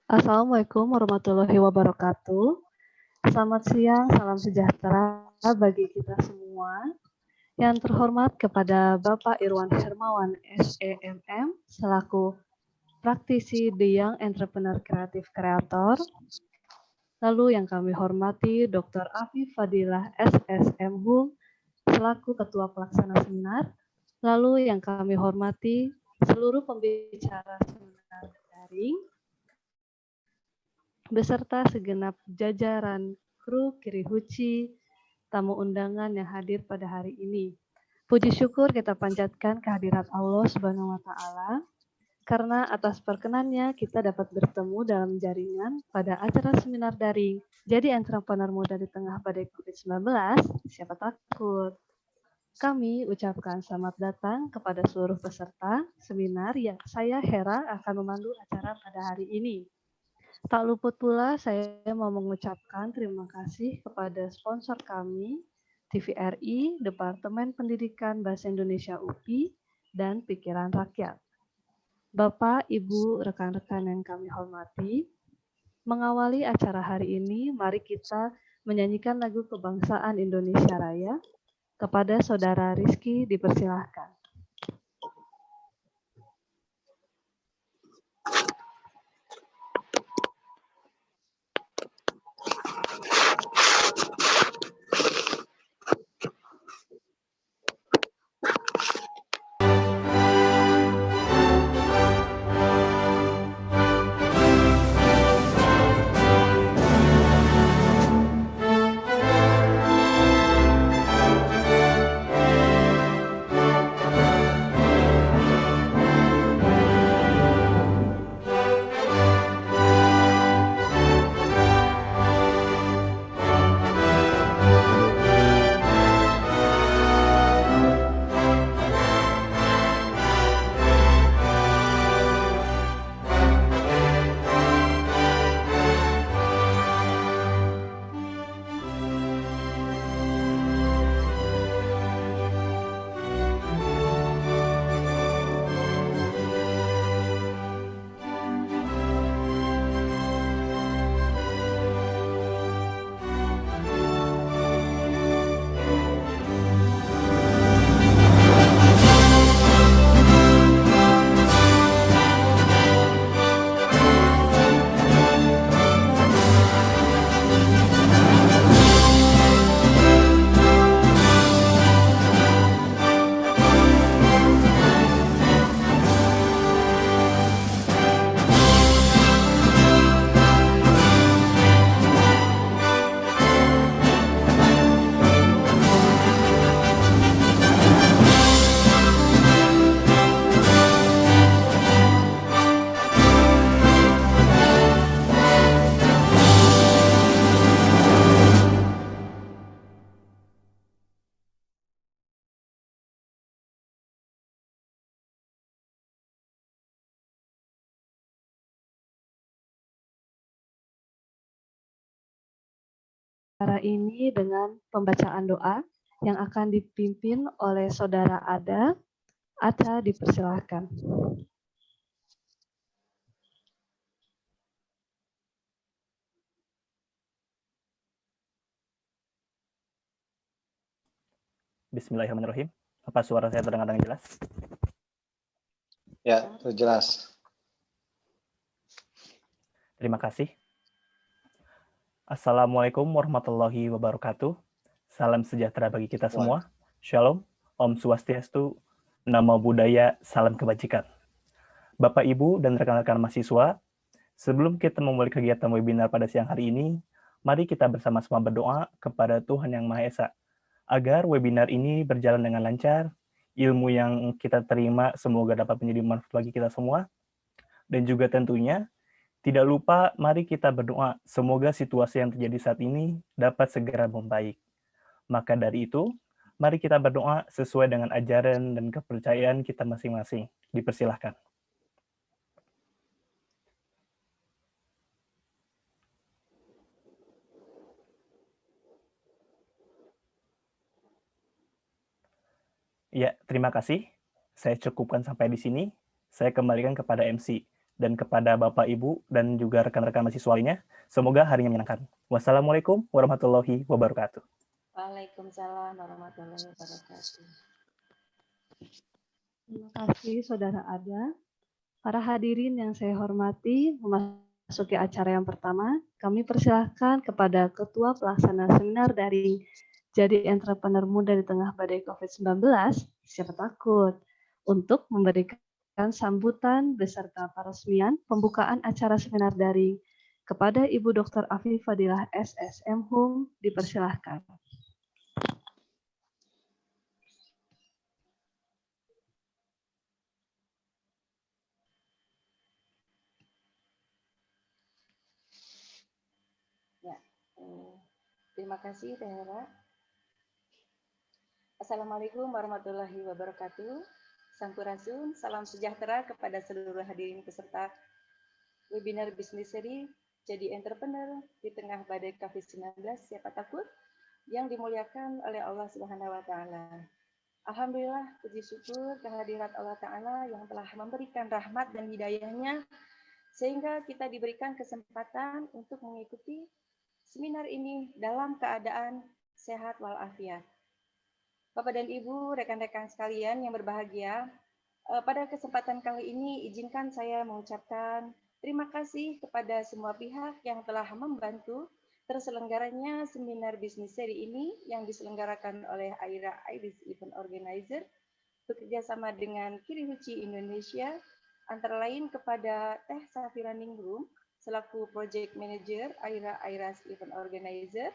Assalamualaikum warahmatullahi wabarakatuh. Selamat siang, salam sejahtera bagi kita semua. Yang terhormat kepada Bapak Irwan Hermawan, SEMM, selaku praktisi The Young Entrepreneur Creative Creator. Lalu yang kami hormati Dr. Afif Fadilah, SSM Hum, selaku Ketua Pelaksana Seminar. Lalu yang kami hormati seluruh pembicara seminar daring, beserta segenap jajaran kru Kirihuchi, tamu undangan yang hadir pada hari ini. Puji syukur kita panjatkan kehadirat Allah Subhanahu wa Ta'ala, karena atas perkenannya kita dapat bertemu dalam jaringan pada acara seminar daring. Jadi entrepreneur muda di tengah badai COVID-19, siapa takut? Kami ucapkan selamat datang kepada seluruh peserta seminar yang saya Hera akan memandu acara pada hari ini. Tak luput pula saya mau mengucapkan terima kasih kepada sponsor kami, TVRI, Departemen Pendidikan Bahasa Indonesia UPI, dan Pikiran Rakyat. Bapak, Ibu, rekan-rekan yang kami hormati, mengawali acara hari ini, mari kita menyanyikan lagu Kebangsaan Indonesia Raya. Kepada Saudara Rizky dipersilahkan. Acara ini dengan pembacaan doa yang akan dipimpin oleh Saudara Ada. Ada dipersilahkan. Bismillahirrahmanirrahim. Apa suara saya terdengar dengan jelas? Ya, jelas. Terima kasih. Assalamualaikum warahmatullahi wabarakatuh. Salam sejahtera bagi kita semua. Shalom, Om Swastiastu, Namo Buddhaya, salam kebajikan. Bapak, Ibu, dan rekan-rekan mahasiswa, sebelum kita memulai kegiatan webinar pada siang hari ini, mari kita bersama-sama berdoa kepada Tuhan Yang Maha Esa, agar webinar ini berjalan dengan lancar, ilmu yang kita terima semoga dapat menjadi manfaat bagi kita semua, dan juga tentunya tidak lupa mari kita berdoa semoga situasi yang terjadi saat ini dapat segera membaik. Maka dari itu, mari kita berdoa sesuai dengan ajaran dan kepercayaan kita masing-masing. Dipersilahkan. Ya, terima kasih. Saya cukupkan sampai di sini. Saya kembalikan kepada MC. dan kepada Bapak, Ibu, dan juga rekan-rekan mahasiswa lainnya. Semoga harinya menyenangkan. Wassalamualaikum warahmatullahi wabarakatuh. Waalaikumsalam warahmatullahi wabarakatuh. Terima kasih Saudara Ada. Para hadirin yang saya hormati, memasuki acara yang pertama, kami persilahkan kepada Ketua Pelaksana Seminar Daring Jadi Entrepreneur Muda di Tengah Badai COVID-19, siapa takut, untuk memberikan sambutan beserta peresmian pembukaan acara seminar daring kepada Ibu Dr. Afi Fadilah SSM Hum, dipersilahkan. Ya, terima kasih Teh Hera. Assalamualaikum warahmatullahi wabarakatuh. Sampurasun, salam sejahtera kepada seluruh hadirin peserta webinar bisnis seri Jadi Entrepreneur di Tengah Badai COVID-19, siapa takut, yang dimuliakan oleh Allah Subhanahu wa Ta'ala. Alhamdulillah, puji syukur kehadirat Allah Ta'ala yang telah memberikan rahmat dan hidayahnya sehingga kita diberikan kesempatan untuk mengikuti seminar ini dalam keadaan sehat walafiat. Bapak dan Ibu, rekan-rekan sekalian yang berbahagia, pada kesempatan kali ini izinkan saya mengucapkan terima kasih kepada semua pihak yang telah membantu terselenggaranya seminar bisnis seri ini yang diselenggarakan oleh Aira Iris Event Organizer bekerjasama dengan Kirihuchi Indonesia, antara lain kepada Teh Safira Ningrum selaku Project Manager Aira Iris Event Organizer,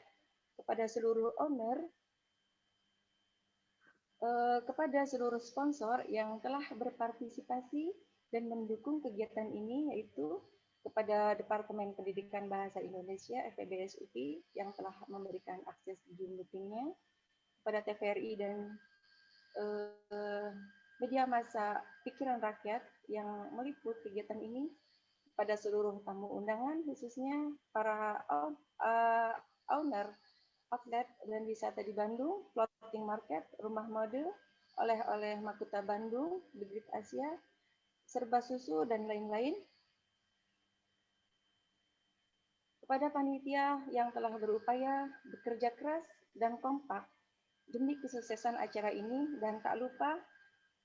kepada seluruh owner, kepada seluruh sponsor yang telah berpartisipasi dan mendukung kegiatan ini, yaitu kepada Departemen Pendidikan Bahasa Indonesia FEBS UPI yang telah memberikan akses Zoom meeting-nya, kepada TVRI dan media massa Pikiran Rakyat yang meliput kegiatan ini, pada seluruh tamu undangan, khususnya para owner outlet dan wisata di Bandung, Floating Market, Rumah Mode, Oleh-oleh Makuta Bandung, The Great Asia, Serba Susu, dan lain-lain. Kepada panitia yang telah berupaya bekerja keras dan kompak demi kesuksesan acara ini, dan tak lupa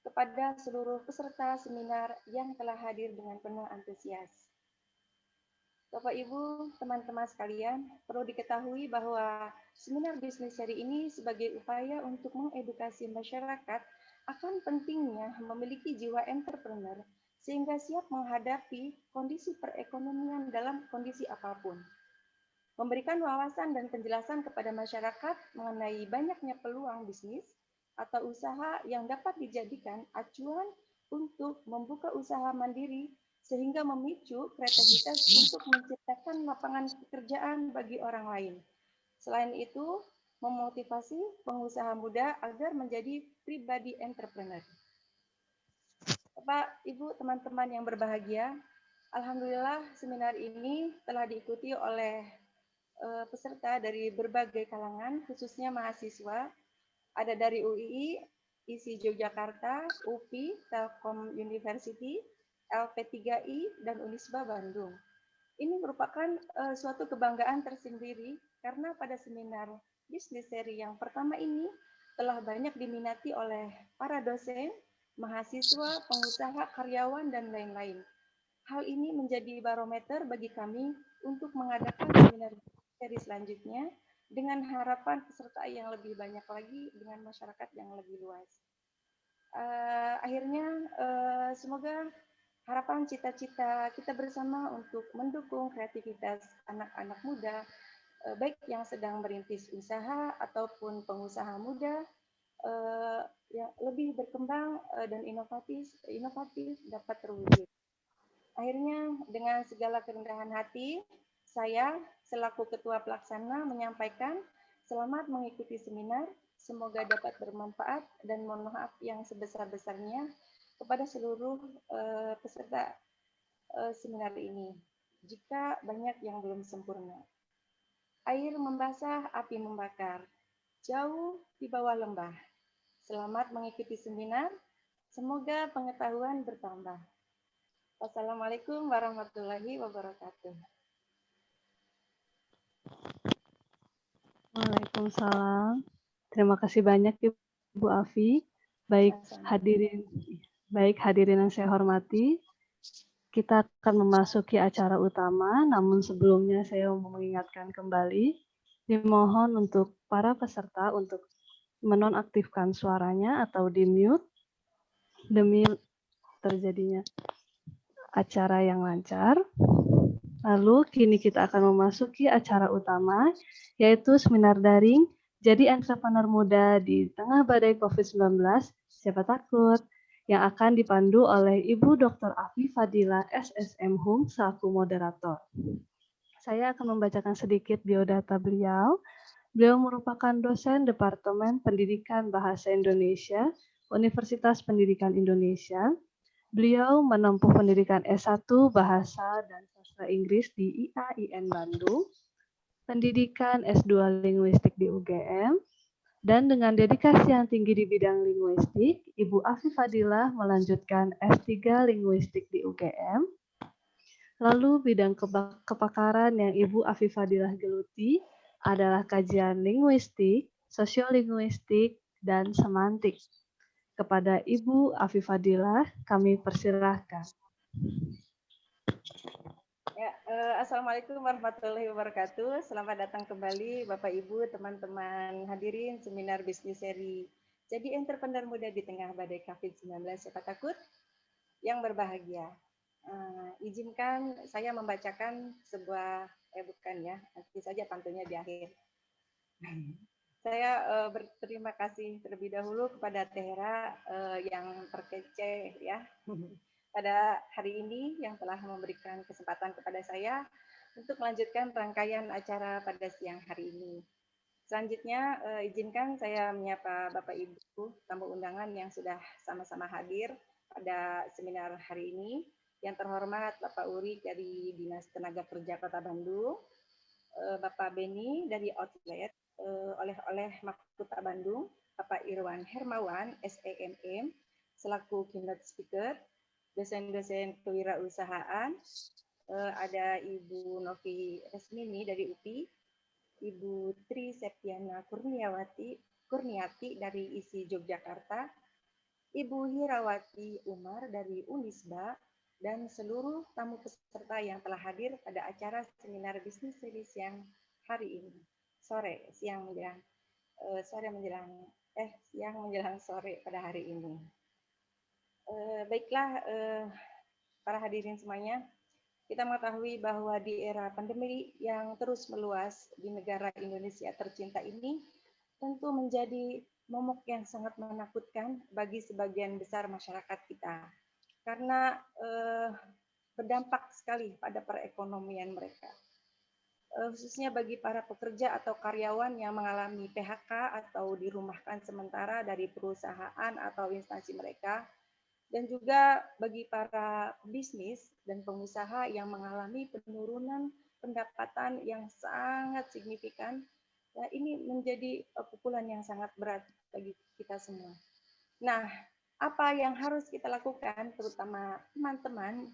kepada seluruh peserta seminar yang telah hadir dengan penuh antusias. Bapak, Ibu, teman-teman sekalian, perlu diketahui bahwa seminar bisnis seri ini sebagai upaya untuk mengedukasi masyarakat akan pentingnya memiliki jiwa entrepreneur sehingga siap menghadapi kondisi perekonomian dalam kondisi apapun. Memberikan wawasan dan penjelasan kepada masyarakat mengenai banyaknya peluang bisnis atau usaha yang dapat dijadikan acuan untuk membuka usaha mandiri sehingga memicu kreativitas untuk menciptakan lapangan pekerjaan bagi orang lain. Selain itu, memotivasi pengusaha muda agar menjadi pribadi entrepreneur. Bapak, Ibu, teman-teman yang berbahagia, alhamdulillah seminar ini telah diikuti oleh peserta dari berbagai kalangan, khususnya mahasiswa. Ada dari UII, ISI Yogyakarta, UPI, Telkom University, LP3I, dan Unisba Bandung. Ini merupakan suatu kebanggaan tersendiri karena pada seminar bisnis seri yang pertama ini telah banyak diminati oleh para dosen, mahasiswa, pengusaha, karyawan, dan lain-lain. Hal ini menjadi barometer bagi kami untuk mengadakan seminar seri selanjutnya dengan harapan peserta yang lebih banyak lagi dengan masyarakat yang lebih luas. Akhirnya semoga harapan cita-cita kita bersama untuk mendukung kreativitas anak-anak muda, baik yang sedang merintis usaha ataupun pengusaha muda, yang lebih berkembang dan inovatif dapat terwujud. Akhirnya dengan segala kerendahan hati, saya selaku Ketua Pelaksana menyampaikan selamat mengikuti seminar, semoga dapat bermanfaat dan mohon maaf yang sebesar-besarnya kepada seluruh peserta seminar ini, jika banyak yang belum sempurna. Air membasah, api membakar, jauh di bawah lembah. Selamat mengikuti seminar, semoga pengetahuan bertambah. Wassalamualaikum warahmatullahi wabarakatuh. Waalaikumsalam. Terima kasih banyak Ibu Afi. Baik hadirin yang saya hormati, kita akan memasuki acara utama, namun sebelumnya saya mau mengingatkan kembali, dimohon untuk para peserta untuk menonaktifkan suaranya atau di-mute demi terjadinya acara yang lancar. Lalu kini kita akan memasuki acara utama, yaitu seminar daring Jadi Entrepreneur Muda di Tengah Badai COVID-19, Siapa Takut, yang akan dipandu oleh Ibu Dr. Afi Fadila SSM Hum selaku moderator. Saya akan membacakan sedikit biodata beliau. Beliau merupakan dosen Departemen Pendidikan Bahasa Indonesia, Universitas Pendidikan Indonesia. Beliau menempuh pendidikan S1 Bahasa dan Sastra Inggris di IAIN Bandung, pendidikan S2 Linguistik di UGM, dan dengan dedikasi yang tinggi di bidang linguistik, Ibu Afi Fadilah melanjutkan S3 Linguistik di UGM. Lalu bidang kepakaran yang Ibu Afi Fadilah geluti adalah kajian linguistik, sosiolinguistik, dan semantik. Kepada Ibu Afi Fadilah, kami persilahkan. Ya, Assalamualaikum warahmatullahi wabarakatuh. Selamat datang kembali Bapak Ibu, teman-teman hadirin seminar bisnis seri Jadi Entrepreneur Muda di Tengah Badai COVID-19 Siapa Takut yang berbahagia. Izinkan saya membacakan sebuah, bukan ya, nanti saja pantunnya di akhir. Saya berterima kasih terlebih dahulu kepada Tehera yang terkece ya pada hari ini yang telah memberikan kesempatan kepada saya untuk melanjutkan rangkaian acara pada siang hari ini. Selanjutnya izinkan saya menyapa Bapak Ibu tamu undangan yang sudah sama-sama hadir pada seminar hari ini. Yang terhormat Bapak Uri dari Dinas Tenaga Kerja Kota Bandung, Bapak Beni dari Outlet, oleh-oleh Mahkota Bandung, Bapak Irwan Hermawan, SEMM, selaku keynote speaker, dosen-dosen kewirausahaan, ada Ibu Novi Resmini dari UPI, Ibu Tri Septiana Kurniati dari ISI Yogyakarta, Ibu Hirawati Umar dari Unisba, dan seluruh tamu peserta yang telah hadir pada acara seminar bisnis seri siang hari ini. Siang menjelang sore pada hari ini. Baiklah, para hadirin semuanya, kita mengetahui bahwa di era pandemi yang terus meluas di negara Indonesia tercinta ini, tentu menjadi momok yang sangat menakutkan bagi sebagian besar masyarakat kita. Karena berdampak sekali pada perekonomian mereka. Khususnya bagi para pekerja atau karyawan yang mengalami PHK atau dirumahkan sementara dari perusahaan atau instansi mereka, dan juga bagi para bisnis dan pengusaha yang mengalami penurunan pendapatan yang sangat signifikan, ya, ini menjadi pukulan yang sangat berat bagi kita semua. Nah, apa yang harus kita lakukan, terutama teman-teman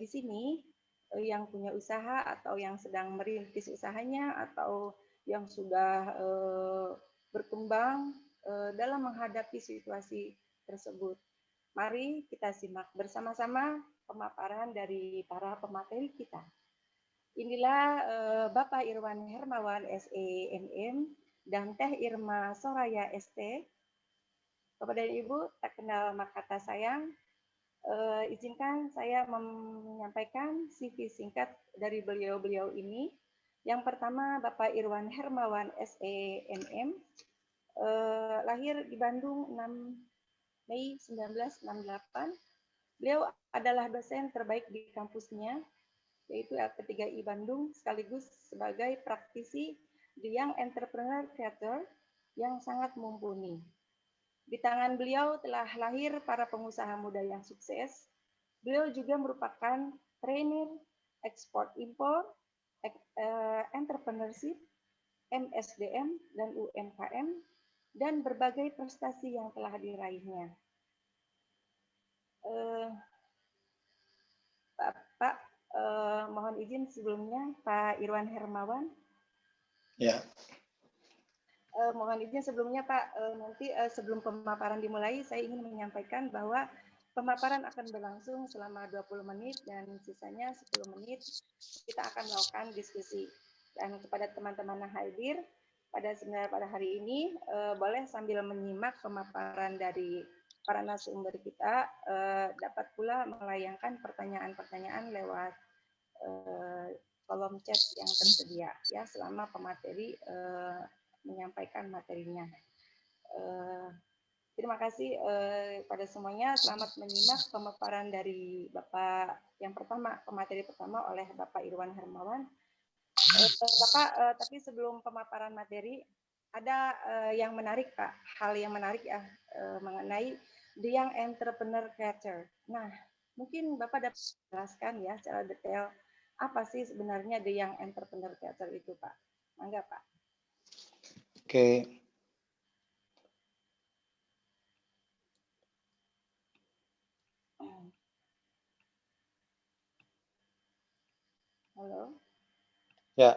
di sini yang punya usaha atau yang sedang merintis usahanya atau yang sudah berkembang dalam menghadapi situasi tersebut. Mari kita simak bersama-sama pemaparan dari para pemateri kita. Inilah Bapak Irwan Hermawan SEMM dan Teh Irma Soraya ST. Bapak dan Ibu, tak kenal maka tak sayang, izinkan saya menyampaikan CV singkat dari beliau-beliau ini. Yang pertama, Bapak Irwan Hermawan SEMM, lahir di Bandung 6 Mei 1968. Beliau adalah dosen terbaik di kampusnya, yaitu LP3I Bandung, sekaligus sebagai praktisi di Young Entrepreneur Creator yang sangat mumpuni. Di tangan beliau telah lahir para pengusaha muda yang sukses. Beliau juga merupakan trainer ekspor-impor, entrepreneurship, MSDM, dan UMKM, dan berbagai prestasi yang telah diraihnya. Pak, mohon izin sebelumnya Pak Irwan Hermawan. Ya. Mohon izin sebelumnya Pak, nanti sebelum pemaparan dimulai, saya ingin menyampaikan bahwa pemaparan akan berlangsung selama 20 menit dan sisanya 10 menit kita akan melakukan diskusi. Dan kepada teman-teman yang hadir pada hari ini, boleh sambil menyimak pemaparan dari para narasumber kita, dapat pula melayangkan pertanyaan-pertanyaan lewat kolom chat yang tersedia ya selama pemateri menyampaikan materinya. Terima kasih pada semuanya. Selamat menyimak pemaparan dari Bapak yang pertama, pemateri pertama oleh Bapak Irwan Hermawan. Bapak, tapi sebelum pemaparan materi, ada yang menarik Pak, hal yang menarik ya mengenai The Young Entrepreneur Creator. Nah, mungkin Bapak dapat menjelaskan ya secara detail apa sih sebenarnya The Young Entrepreneur Creator itu Pak? Mangga Pak. Oke. Halo. Ya.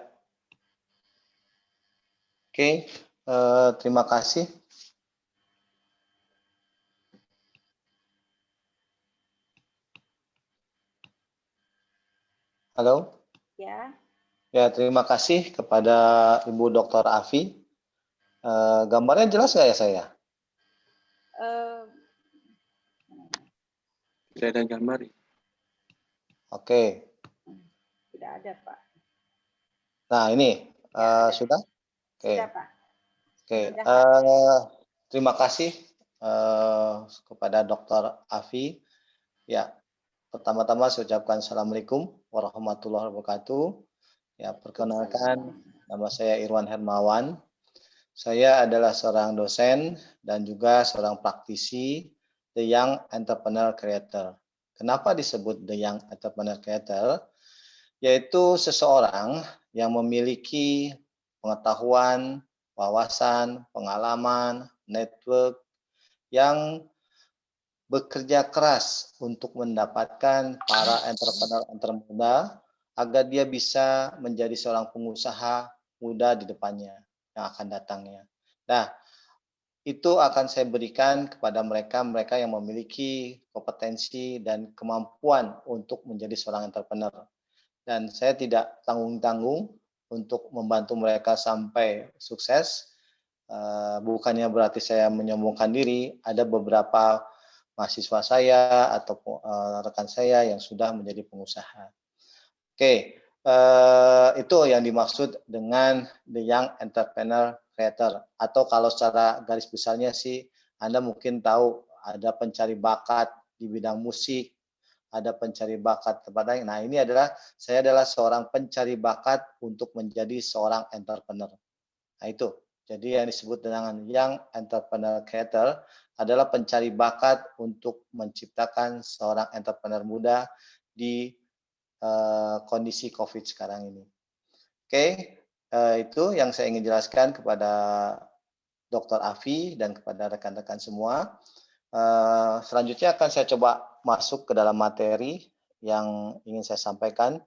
Oke. Terima kasih. Halo. Ya. Ya, terima kasih kepada Ibu Dr. Afi. Gambarnya jelas nggak ya saya? Tidak ada gambar. Oke. Tidak ada Pak. Nah ini sudah? Oke. Sudah Pak. Oke. Sudah, Pak. Terima kasih kepada Dr. Afi. Ya, pertama-tama saya ucapkan Assalamualaikum warahmatullahi wabarakatuh. Ya, perkenalkan nama saya Irwan Hermawan. Saya adalah seorang dosen dan juga seorang praktisi The Young Entrepreneur Creator. Kenapa disebut The Young Entrepreneur Creator? Yaitu seseorang yang memiliki pengetahuan, wawasan, pengalaman, network yang bekerja keras untuk mendapatkan para entrepreneur muda agar dia bisa menjadi seorang pengusaha muda di depannya yang akan datangnya. Nah, itu akan saya berikan kepada mereka yang memiliki kompetensi dan kemampuan untuk menjadi seorang entrepreneur. Dan saya tidak tanggung-tanggung untuk membantu mereka sampai sukses. Bukannya berarti saya menyombongkan diri, ada beberapa mahasiswa saya atau rekan saya yang sudah menjadi pengusaha. Oke, itu yang dimaksud dengan The Young Entrepreneur Creator. Atau kalau secara garis besarnya sih, Anda mungkin tahu ada pencari bakat di bidang musik, ada pencari bakat kepada. Nah, ini adalah saya adalah seorang pencari bakat untuk menjadi seorang entrepreneur. Nah, itu. Jadi yang disebut dengan Young Entrepreneur Creator adalah pencari bakat untuk menciptakan seorang entrepreneur muda di kondisi COVID sekarang ini. Oke, itu yang saya ingin jelaskan kepada Dr. Afi dan kepada rekan-rekan semua. Selanjutnya akan saya coba masuk ke dalam materi yang ingin saya sampaikan.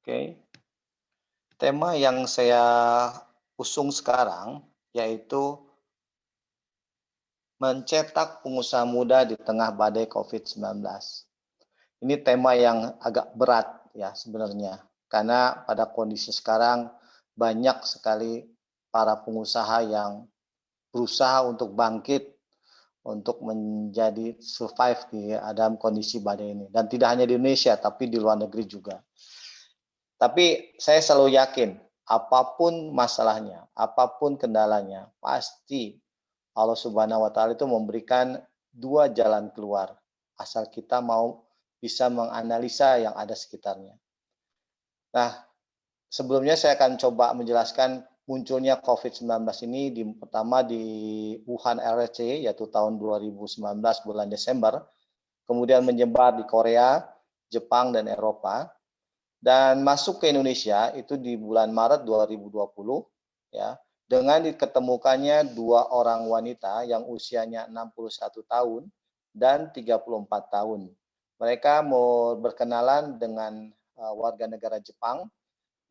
Oke. Tema yang saya usung sekarang yaitu mencetak pengusaha muda di tengah badai COVID-19. Ini tema yang agak berat ya sebenarnya, karena pada kondisi sekarang banyak sekali para pengusaha yang berusaha untuk bangkit, untuk menjadi survive di dalam kondisi badai ini. Dan tidak hanya di Indonesia, tapi di luar negeri juga. Tapi saya selalu yakin, apapun masalahnya, apapun kendalanya, pasti Allah Subhanahu wa Ta'ala itu memberikan dua jalan keluar, asal kita mau bisa menganalisa yang ada sekitarnya. Nah, sebelumnya saya akan coba menjelaskan munculnya COVID-19 ini pertama di Wuhan RRC, yaitu tahun 2019 bulan Desember, kemudian menyebar di Korea, Jepang, dan Eropa, dan masuk ke Indonesia itu di bulan Maret 2020, ya, dengan diketemukannya dua orang wanita yang usianya 61 tahun dan 34 tahun. Mereka mau berkenalan dengan warga negara Jepang,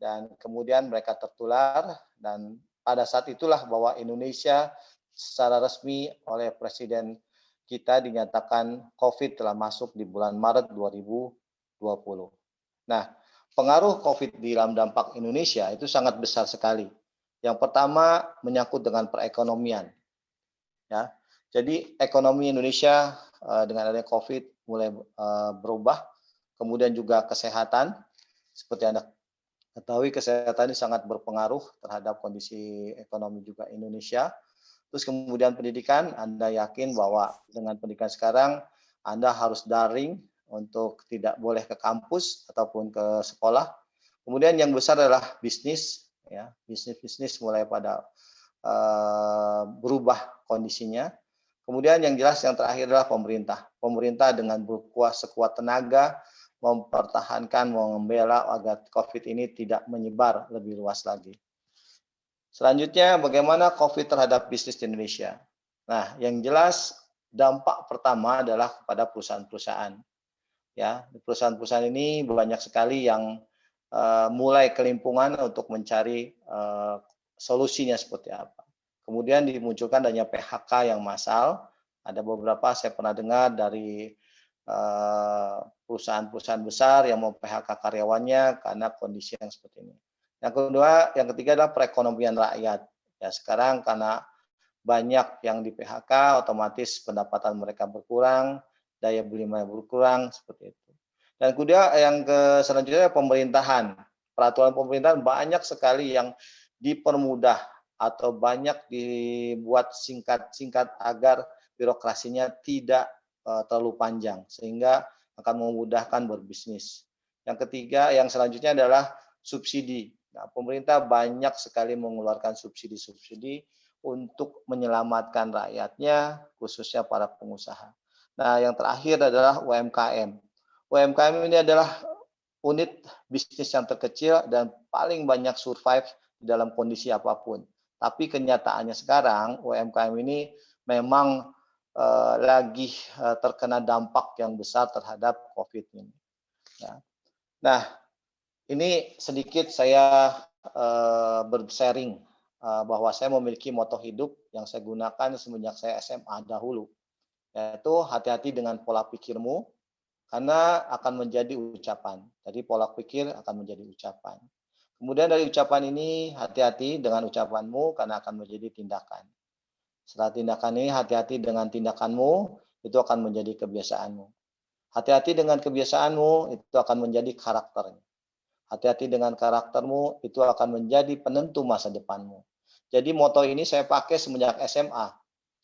dan kemudian mereka tertular, dan pada saat itulah bahwa Indonesia secara resmi oleh Presiden kita dinyatakan COVID telah masuk di bulan Maret 2020. Nah, pengaruh COVID di dalam dampak Indonesia itu sangat besar sekali. Yang pertama menyangkut dengan perekonomian. Ya, jadi ekonomi Indonesia dengan adanya COVID mulai berubah, kemudian juga kesehatan, seperti Anda ketahui kesehatan ini sangat berpengaruh terhadap kondisi ekonomi juga Indonesia. Terus kemudian pendidikan, Anda yakin bahwa dengan pendidikan sekarang Anda harus daring untuk tidak boleh ke kampus ataupun ke sekolah. Kemudian yang besar adalah bisnis, ya, bisnis mulai pada berubah kondisinya. Kemudian yang jelas yang terakhir adalah pemerintah. Pemerintah dengan sekuat tenaga mempertahankan, membela agar COVID ini tidak menyebar lebih luas lagi. Selanjutnya, bagaimana COVID terhadap bisnis di Indonesia? Nah, yang jelas dampak pertama adalah kepada perusahaan-perusahaan. Ya, perusahaan-perusahaan ini banyak sekali yang mulai kelimpungan untuk mencari solusinya seperti apa. Kemudian dimunculkan adanya PHK yang massal. Ada beberapa saya pernah dengar dari perusahaan-perusahaan besar yang mau PHK karyawannya karena kondisi yang seperti ini. Yang ketiga adalah perekonomian rakyat. Ya, sekarang karena banyak yang di PHK, otomatis pendapatan mereka berkurang, daya beli mereka berkurang, seperti itu. Dan kemudian yang selanjutnya pemerintahan. Peraturan pemerintahan banyak sekali yang dipermudah atau banyak dibuat singkat-singkat agar birokrasinya tidak terlalu panjang, sehingga akan memudahkan berbisnis. Yang ketiga, yang selanjutnya adalah subsidi. Nah, pemerintah banyak sekali mengeluarkan subsidi-subsidi untuk menyelamatkan rakyatnya, khususnya para pengusaha. Nah, yang terakhir adalah UMKM. UMKM ini adalah unit bisnis yang terkecil dan paling banyak survive di dalam kondisi apapun. Tapi kenyataannya sekarang UMKM ini memang lagi terkena dampak yang besar terhadap COVID ini. Ya. Nah, ini sedikit saya bersharing bahwa saya memiliki moto hidup yang saya gunakan semenjak saya SMA dahulu, yaitu hati-hati dengan pola pikirmu, karena akan menjadi ucapan. Jadi pola pikir akan menjadi ucapan. Kemudian dari ucapan ini, hati-hati dengan ucapanmu karena akan menjadi tindakan. Setelah tindakan ini, hati-hati dengan tindakanmu, itu akan menjadi kebiasaanmu. Hati-hati dengan kebiasaanmu, itu akan menjadi karakternya. Hati-hati dengan karaktermu, itu akan menjadi penentu masa depanmu. Jadi moto ini saya pakai semenjak SMA.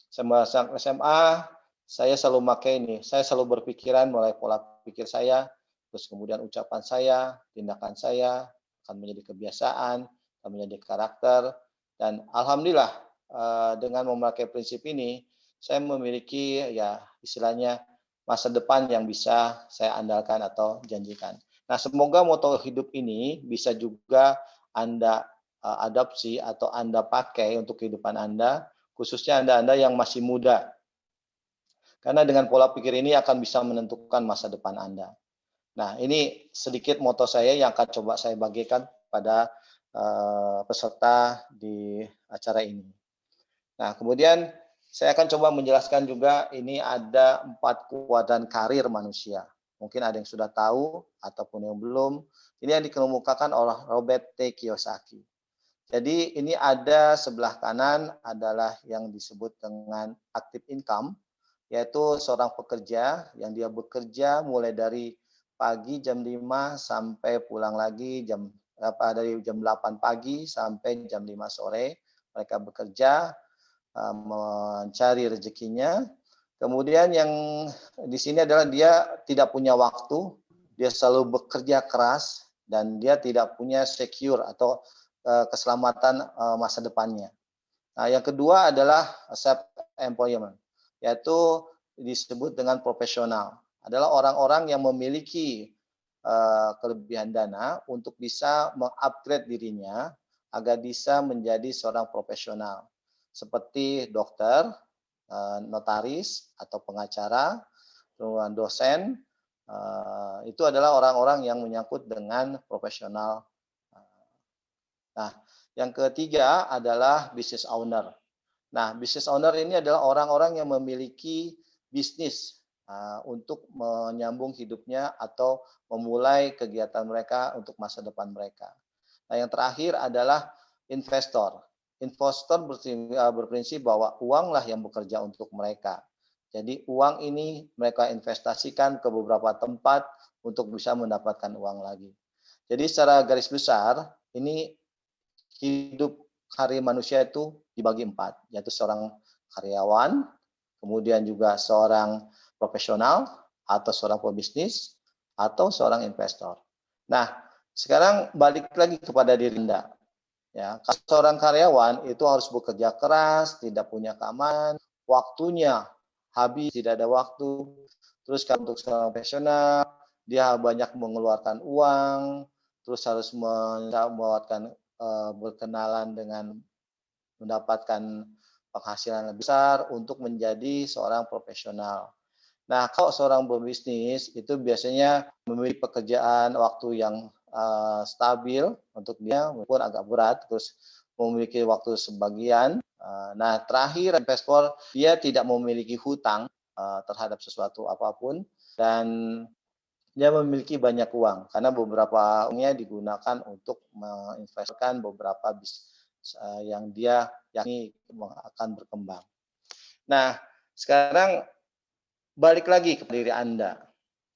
Semenjak SMA, saya selalu pakai ini. Saya selalu berpikiran mulai pola pikir saya, terus kemudian ucapan saya, tindakan saya, akan menjadi kebiasaan, akan menjadi karakter, dan alhamdulillah dengan memakai prinsip ini, saya memiliki ya istilahnya masa depan yang bisa saya andalkan atau janjikan. Nah, semoga moto hidup ini bisa juga Anda adopsi atau Anda pakai untuk kehidupan Anda, khususnya Anda yang masih muda. Karena dengan pola pikir ini akan bisa menentukan masa depan Anda. Nah, ini sedikit moto saya yang akan coba saya bagikan pada peserta di acara ini. Nah, kemudian saya akan coba menjelaskan juga ini ada 4 kuadran karir manusia. Mungkin ada yang sudah tahu ataupun yang belum. Ini yang dikemukakan oleh Robert T. Kiyosaki. Jadi ini ada sebelah kanan adalah yang disebut dengan active income, yaitu seorang pekerja yang dia bekerja mulai dari pagi jam 5 sampai pulang lagi jam dari jam 8 pagi sampai jam 5 sore. Mereka bekerja, mencari rezekinya. Kemudian yang di sini adalah dia tidak punya waktu, dia selalu bekerja keras, dan dia tidak punya secure atau keselamatan masa depannya. Nah, yang kedua adalah self-employment, yaitu disebut dengan profesional. Adalah orang-orang yang memiliki kelebihan dana untuk bisa mengupgrade dirinya agar bisa menjadi seorang profesional. Seperti dokter, notaris atau pengacara, dosen, itu adalah orang-orang yang menyangkut dengan profesional. Nah, yang ketiga adalah business owner. Nah, business owner ini adalah orang-orang yang memiliki bisnis untuk menyambung hidupnya atau memulai kegiatan mereka untuk masa depan mereka. Nah, yang terakhir adalah investor. Investor berprinsip bahwa uanglah yang bekerja untuk mereka. Jadi uang ini mereka investasikan ke beberapa tempat untuk bisa mendapatkan uang lagi. Jadi secara garis besar, ini hidup hari manusia itu dibagi 4, yaitu seorang karyawan, kemudian juga seorang profesional, atau seorang pebisnis, atau seorang investor. Nah, sekarang balik lagi kepada diri Anda. Ya, seorang karyawan itu harus bekerja keras, tidak punya keamanan, waktunya habis, tidak ada waktu. Terus kalau untuk seorang profesional, dia banyak mengeluarkan uang, terus harus membuatkan berkenalan dengan mendapatkan penghasilan lebih besar untuk menjadi seorang profesional. Nah, kalau seorang pebisnis itu biasanya memiliki pekerjaan waktu yang stabil untuk dia, walaupun agak berat, terus memiliki waktu sebagian. Nah, terakhir investor, dia tidak memiliki hutang terhadap sesuatu apapun, dan dia memiliki banyak uang karena beberapa uangnya digunakan untuk menginvestasikan beberapa bisnis yang dia yakni akan berkembang. Nah, sekarang balik lagi ke diri Anda.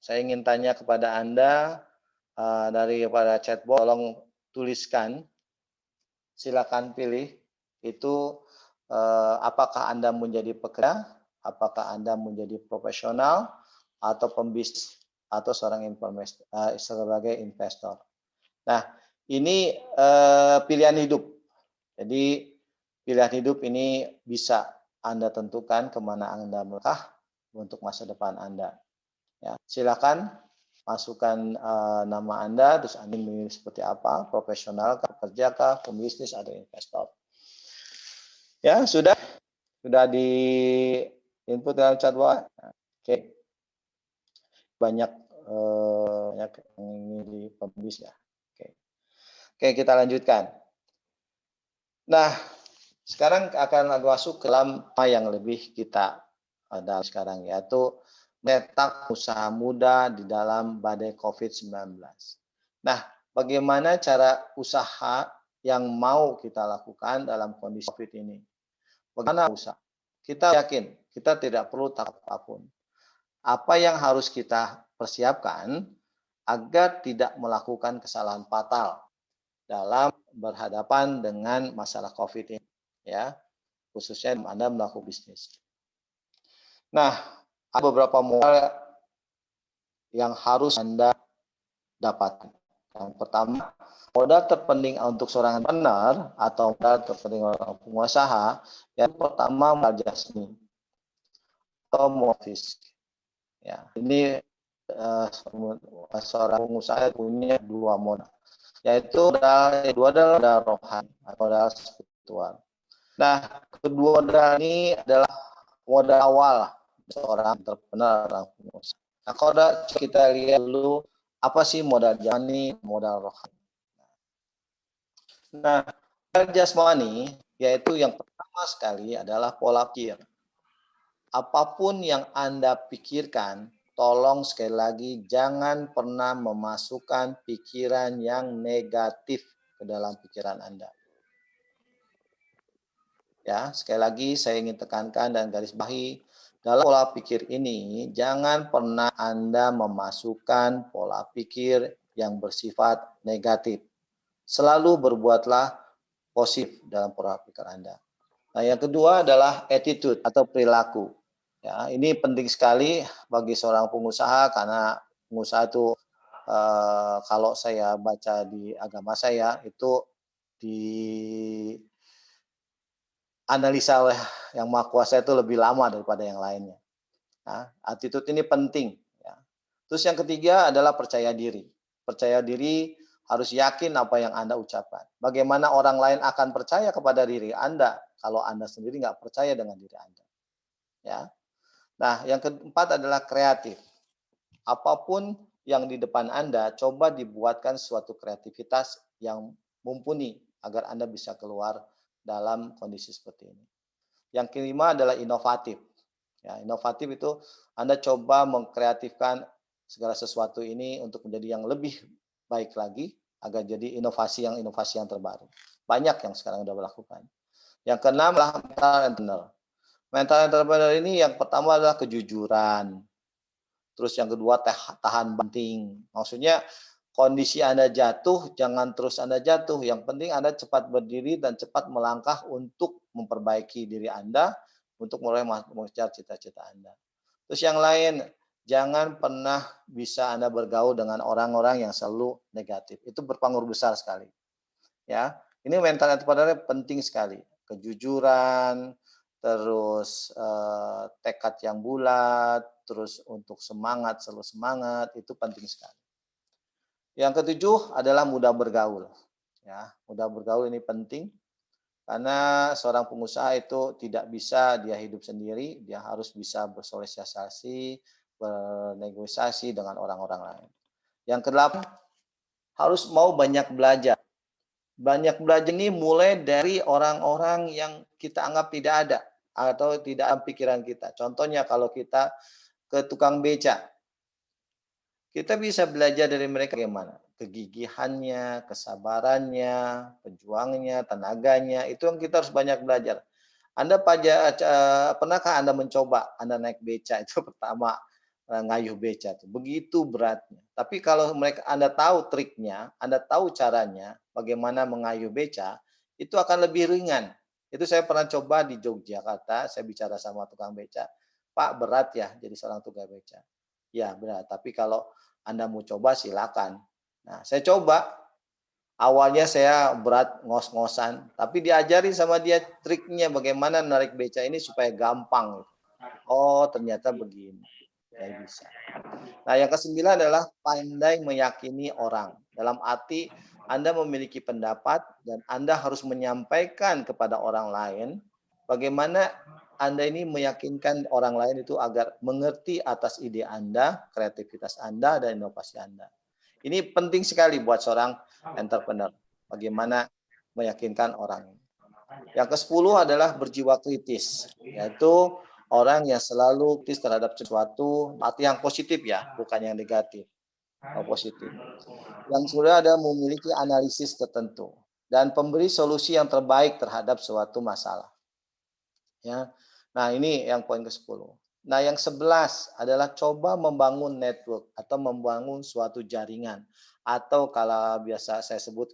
Saya ingin tanya kepada Anda daripada chatbot, tolong tuliskan, silakan pilih itu apakah Anda menjadi pekerja, apakah Anda menjadi profesional atau pembisnis atau sebagai investor. Nah, ini pilihan hidup. Jadi pilihan hidup ini bisa Anda tentukan kemana Anda melangkah untuk masa depan Anda. Ya, silakan masukkan nama Anda, terus Anda memilih seperti apa, profesional, pekerja kah, pembisnis, atau investor. Ya, sudah di input dalam chatbot. Oke. Banyak yang ingin di publish ya. Oke, kita lanjutkan. Nah, sekarang akan masuk ke dalam apa yang lebih kita ada sekarang, yaitu letak usaha muda di dalam badai COVID-19. Nah, bagaimana cara usaha yang mau kita lakukan dalam kondisi COVID ini? Bagaimana usaha? Kita yakin kita tidak perlu takut apapun. Apa yang harus kita persiapkan agar tidak melakukan kesalahan fatal dalam berhadapan dengan masalah COVID ini, ya, khususnya Anda melakukan bisnis. Nah, ada beberapa modal yang harus Anda dapatkan. Yang pertama, modal terpenting untuk seorang entrepreneur atau modal terpenting orang pengusaha, yang pertama modal jasmani atau modal fisik. Ya, ini seorang pengusaha punya 2 modal, yaitu dua adalah rohani atau modal spiritual. Nah, kedua modal ini adalah modal awal seorang entrepreneur, orang pengusaha. Nah, kalau kita lihat dulu apa sih modal jasmani, modal rohani. Nah, modal jasmani yaitu yang pertama sekali adalah pola pikir. Apapun yang Anda pikirkan, tolong sekali lagi jangan pernah memasukkan pikiran yang negatif ke dalam pikiran Anda. Ya, sekali lagi saya ingin tekankan dan garis bawahi, dalam pola pikir ini jangan pernah Anda memasukkan pola pikir yang bersifat negatif. Selalu berbuatlah positif dalam pola pikir Anda. Nah, yang kedua adalah attitude atau perilaku. Ya, ini penting sekali bagi seorang pengusaha karena pengusaha itu kalau saya baca di agama saya itu dianalisa oleh Yang Maha Kuasa itu lebih lama daripada yang lainnya. Nah, attitude ini penting. Ya. Terus yang ketiga adalah percaya diri. Percaya diri harus yakin apa yang Anda ucapkan. Bagaimana orang lain akan percaya kepada diri Anda kalau Anda sendiri nggak percaya dengan diri Anda. Ya. Nah, yang keempat adalah kreatif. Apapun yang di depan Anda, coba dibuatkan suatu kreativitas yang mumpuni agar Anda bisa keluar dalam kondisi seperti ini. Yang kelima adalah inovatif. Ya, inovatif itu Anda coba mengkreatifkan segala sesuatu ini untuk menjadi yang lebih baik lagi agar jadi inovasi yang terbaru. Banyak yang sekarang sudah melakukan. Yang keenam adalah mental entrepreneur. Mental entrepreneur ini yang pertama adalah kejujuran. Terus yang kedua tahan banting. Maksudnya kondisi Anda jatuh, jangan terus Anda jatuh. Yang penting Anda cepat berdiri dan cepat melangkah untuk memperbaiki diri Anda, untuk mulai mengejar cita-cita Anda. Terus yang lain, jangan pernah bisa Anda bergaul dengan orang-orang yang selalu negatif. Itu berpengaruh besar sekali. Ya, ini mental entrepreneur penting sekali. Kejujuran, terus tekad yang bulat, terus untuk semangat, selalu semangat, itu penting sekali. Yang ketujuh adalah mudah bergaul. Ya, mudah bergaul ini penting karena seorang pengusaha itu tidak bisa dia hidup sendiri, dia harus bisa bersosialisasi, bernegosiasi dengan orang-orang lain. Yang kedelapan, harus mau banyak belajar. Banyak belajar ini mulai dari orang-orang yang kita anggap tidak ada atau tidak ada pikiran kita. Contohnya kalau kita ke tukang beca, kita bisa belajar dari mereka bagaimana kegigihannya, kesabarannya, pejuangnya, tenaganya, itu yang kita harus banyak belajar. Pernahkah Anda mencoba Anda naik beca itu pertama ngayuh beca itu begitu beratnya. Tapi kalau Anda tahu triknya, Anda tahu caranya bagaimana mengayuh beca, itu akan lebih ringan. Itu saya pernah coba di Yogyakarta, saya bicara sama tukang beca, Pak berat ya jadi seorang tukang beca. Ya berat, tapi kalau Anda mau coba silakan. Nah, saya coba. Awalnya saya berat ngos-ngosan, tapi diajari sama dia triknya bagaimana narik beca ini supaya gampang. Oh, ternyata begini. Ya bisa. Nah, yang kesembilan adalah pandai meyakini orang. Dalam arti Anda memiliki pendapat dan Anda harus menyampaikan kepada orang lain bagaimana Anda ini meyakinkan orang lain itu agar mengerti atas ide Anda, kreativitas Anda, dan inovasi Anda. Ini penting sekali buat seorang entrepreneur. Bagaimana meyakinkan orang. Yang ke-10 adalah berjiwa kritis, yaitu orang yang selalu kritis terhadap sesuatu, arti yang positif ya, bukan yang negatif. Positif. Yang kedua ada memiliki analisis tertentu dan pemberi solusi yang terbaik terhadap suatu masalah. Ya. Nah, ini yang poin ke-10. Nah, yang 11 adalah coba membangun network atau membangun suatu jaringan atau kalau biasa saya sebut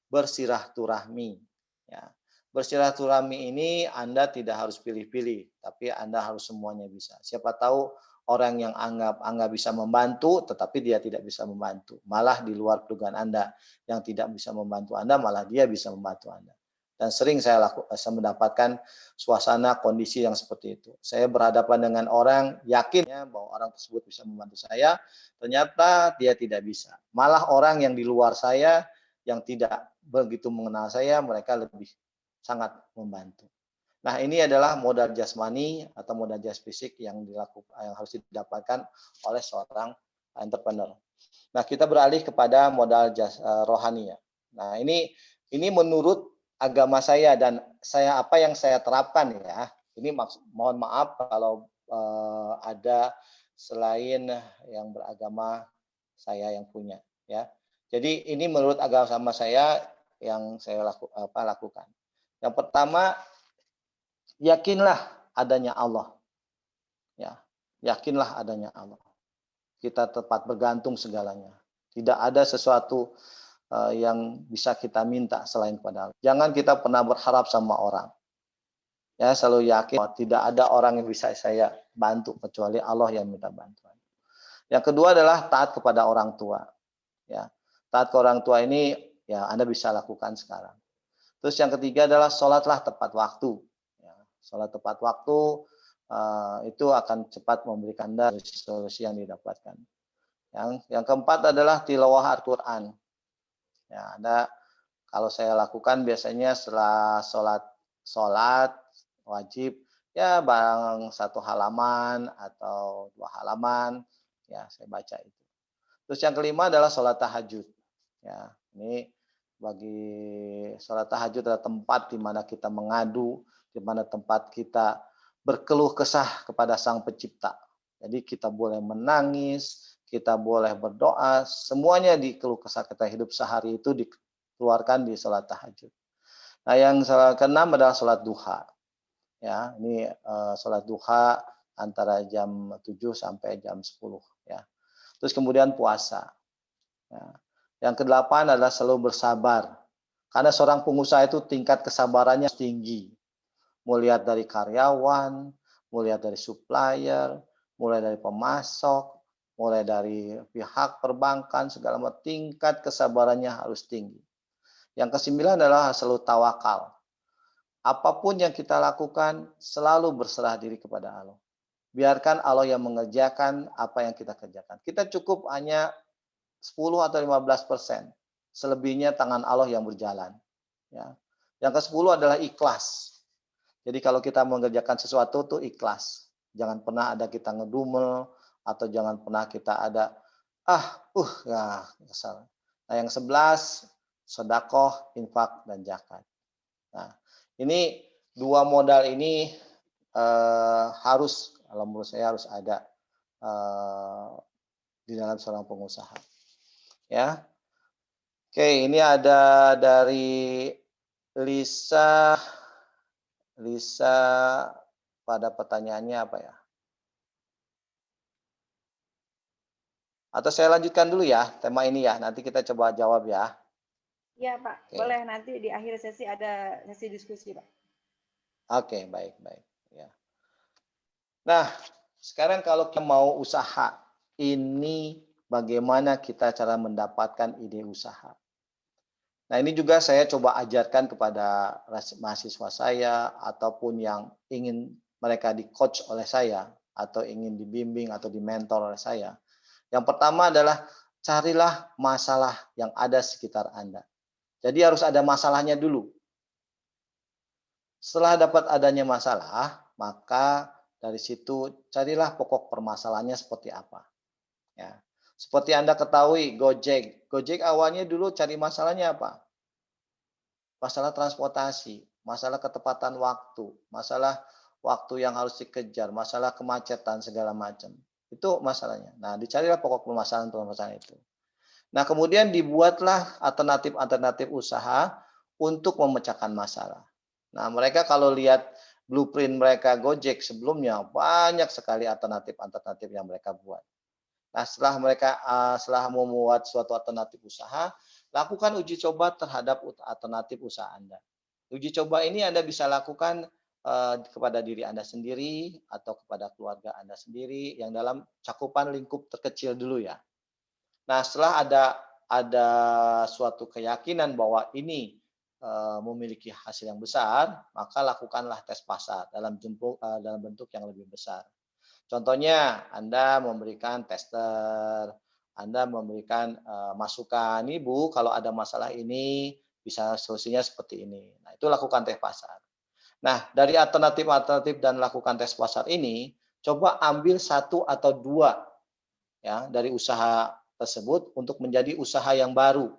bersirahturahmi. Ya. Bersirahturahmi ini Anda tidak harus pilih-pilih, tapi Anda harus semuanya bisa. Siapa tahu orang yang anggap bisa membantu, tetapi dia tidak bisa membantu. Malah di luar dugaan Anda, yang tidak bisa membantu Anda, malah dia bisa membantu Anda. Dan sering saya mendapatkan suasana kondisi yang seperti itu. Saya berhadapan dengan orang, yakin bahwa orang tersebut bisa membantu saya, ternyata dia tidak bisa. Malah orang yang di luar saya, yang tidak begitu mengenal saya, mereka lebih sangat membantu. Nah, ini adalah modal jasmani atau modal jas fisik yang harus didapatkan oleh seorang entrepreneur. Nah, kita beralih kepada modal jas rohani ya. Nah, ini menurut agama saya dan apa yang saya terapkan ya. Ini mohon maaf kalau ada selain yang beragama saya yang punya ya. Jadi ini menurut agama saya yang saya lakukan. Yang pertama, yakinlah adanya Allah. Ya, yakinlah adanya Allah. Kita tepat bergantung segalanya. Tidak ada sesuatu yang bisa kita minta selain kepada Allah. Jangan kita pernah berharap sama orang. Ya, selalu yakin bahwa tidak ada orang yang bisa saya bantu kecuali Allah yang minta bantuan. Yang kedua adalah taat kepada orang tua. Ya, taat ke orang tua ini ya Anda bisa lakukan sekarang. Terus yang ketiga adalah sholatlah tepat waktu. Ya, sholat tepat waktu itu akan cepat memberikan Anda solusi yang didapatkan. Yang keempat adalah tilawah Al-Quran. Ya, Anda kalau saya lakukan biasanya setelah sholat wajib ya barang 1 halaman atau 2 halaman ya saya baca itu. Terus yang kelima adalah sholat tahajud. Ya, ini bagi sholat tahajud adalah tempat di mana kita mengadu, di mana tempat kita berkeluh kesah kepada Sang Pencipta. Jadi kita boleh menangis, kita boleh berdoa, semuanya di keluh kesah kita hidup sehari itu dikeluarkan di sholat tahajud. Nah, yang keenam adalah sholat duha. Ya, ini sholat duha antara jam 7 sampai jam 10 ya. Terus kemudian puasa. Ya. Yang kedelapan adalah selalu bersabar. Karena seorang pengusaha itu tingkat kesabarannya tinggi. Mulai dari karyawan, mulai dari supplier, mulai dari pemasok, mulai dari pihak perbankan, segala macam tingkat kesabarannya harus tinggi. Yang kesembilan adalah selalu tawakal. Apapun yang kita lakukan, selalu berserah diri kepada Allah. Biarkan Allah yang mengerjakan apa yang kita kerjakan. Kita cukup hanya 10 atau 15%. Selebihnya tangan Allah yang berjalan. Ya. Yang ke-10 adalah ikhlas. Jadi kalau kita mengerjakan sesuatu itu ikhlas. Jangan pernah ada kita ngedumel atau jangan pernah kita ada ya kesal. Nah, yang 11 sedekah, infak dan zakat. Nah, ini 2 modal ini harus kalau menurut saya harus ada di dalam seorang pengusaha. Ya. Oke, ini ada dari Lisa pada pertanyaannya apa ya? Atau saya lanjutkan dulu ya tema ini ya, nanti kita coba jawab ya. Iya Pak, Oke. boleh nanti di akhir sesi ada sesi diskusi Pak. Oke, baik. Ya. Nah, sekarang kalau kita mau usaha, ini bagaimana kita cara mendapatkan ide usaha. Nah, ini juga saya coba ajarkan kepada mahasiswa saya ataupun yang ingin mereka di-coach oleh saya atau ingin dibimbing atau di-mentor oleh saya. Yang pertama adalah carilah masalah yang ada sekitar Anda. Jadi harus ada masalahnya dulu. Setelah dapat adanya masalah, maka dari situ carilah pokok permasalahannya seperti apa. Ya. Seperti Anda ketahui Gojek. Gojek awalnya dulu cari masalahnya apa? Masalah transportasi, masalah ketepatan waktu, masalah waktu yang harus dikejar, masalah kemacetan segala macam. Itu masalahnya. Nah, dicarilah pokok permasalahan itu. Nah, kemudian dibuatlah alternatif usaha untuk memecahkan masalah. Nah, mereka kalau lihat blueprint mereka Gojek sebelumnya, banyak sekali alternatif yang mereka buat. Nah, setelah membuat suatu alternatif usaha, lakukan uji coba terhadap alternatif usaha Anda. Uji coba ini Anda bisa lakukan kepada diri Anda sendiri atau kepada keluarga Anda sendiri yang dalam cakupan lingkup terkecil dulu ya. Nah, setelah ada suatu keyakinan bahwa ini memiliki hasil yang besar, maka lakukanlah tes pasar dalam bentuk yang lebih besar. Contohnya, Anda memberikan tester, Anda memberikan masukan, Ibu, kalau ada masalah ini, bisa solusinya seperti ini. Nah, itu lakukan tes pasar. Nah, dari alternatif dan lakukan tes pasar ini, coba ambil 1 atau 2 ya dari usaha tersebut untuk menjadi usaha yang baru,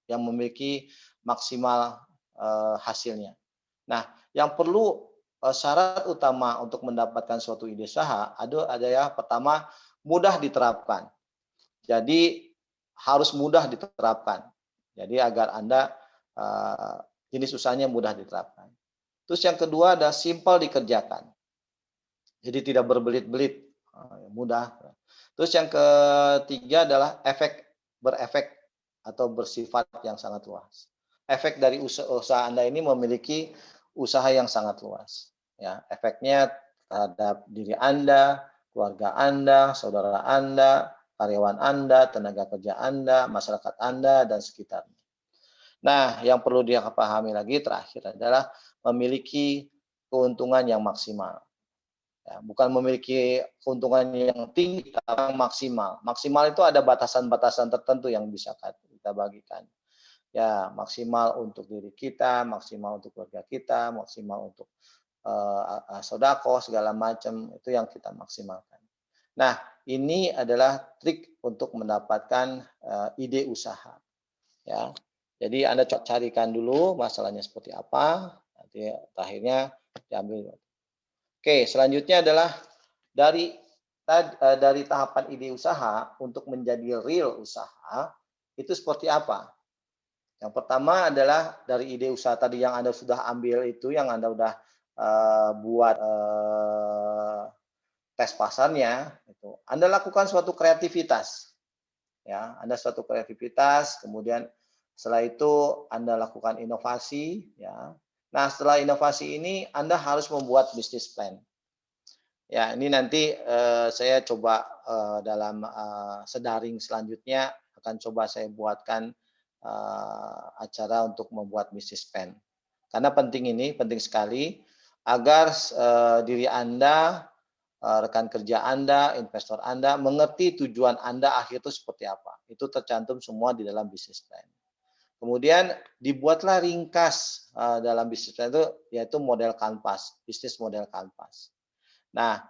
yang memiliki maksimal hasilnya. Nah, yang perlu syarat utama untuk mendapatkan suatu ide usaha ada ya pertama mudah diterapkan. Jadi harus mudah diterapkan. Jadi agar Anda jenis usahanya mudah diterapkan. Terus yang kedua ada simpel dikerjakan. Jadi tidak berbelit-belit, mudah. Terus yang ketiga adalah berefek. atau bersifat yang sangat luas. Efek dari usaha Anda ini memiliki usaha yang sangat luas. Ya, efeknya terhadap diri Anda, keluarga Anda, saudara Anda, karyawan Anda, tenaga kerja Anda, masyarakat Anda, dan sekitarnya. Nah, yang perlu dia pahami lagi terakhir adalah memiliki keuntungan yang maksimal. Ya, bukan memiliki keuntungan yang tinggi, tapi maksimal. Maksimal itu ada batasan-batasan tertentu yang bisa kita bagikan. Ya, maksimal untuk diri kita, maksimal untuk keluarga kita, maksimal untuk sodako, segala macam, itu yang kita maksimalkan. Nah, ini adalah trik untuk mendapatkan ide usaha. Ya, jadi Anda carikan dulu masalahnya seperti apa, nanti akhirnya diambil. Oke, selanjutnya adalah dari tahapan ide usaha untuk menjadi real usaha, itu seperti apa? Yang pertama adalah dari ide usaha tadi yang Anda sudah ambil itu, yang Anda sudah buat tes pasarnya, itu Anda lakukan suatu kreativitas. Ya, Anda suatu kreativitas, kemudian setelah itu Anda lakukan inovasi, ya. Nah, setelah inovasi ini Anda harus membuat bisnis plan. Ya, ini nanti saya coba dalam sedaring selanjutnya akan coba saya buatkan acara untuk membuat bisnis plan. Karena penting sekali agar diri Anda, rekan kerja Anda, investor Anda mengerti tujuan Anda akhir itu seperti apa. Itu tercantum semua di dalam bisnis plan. Kemudian dibuatlah ringkas dalam bisnis plan itu, yaitu model kanvas, bisnis model kanvas. Nah,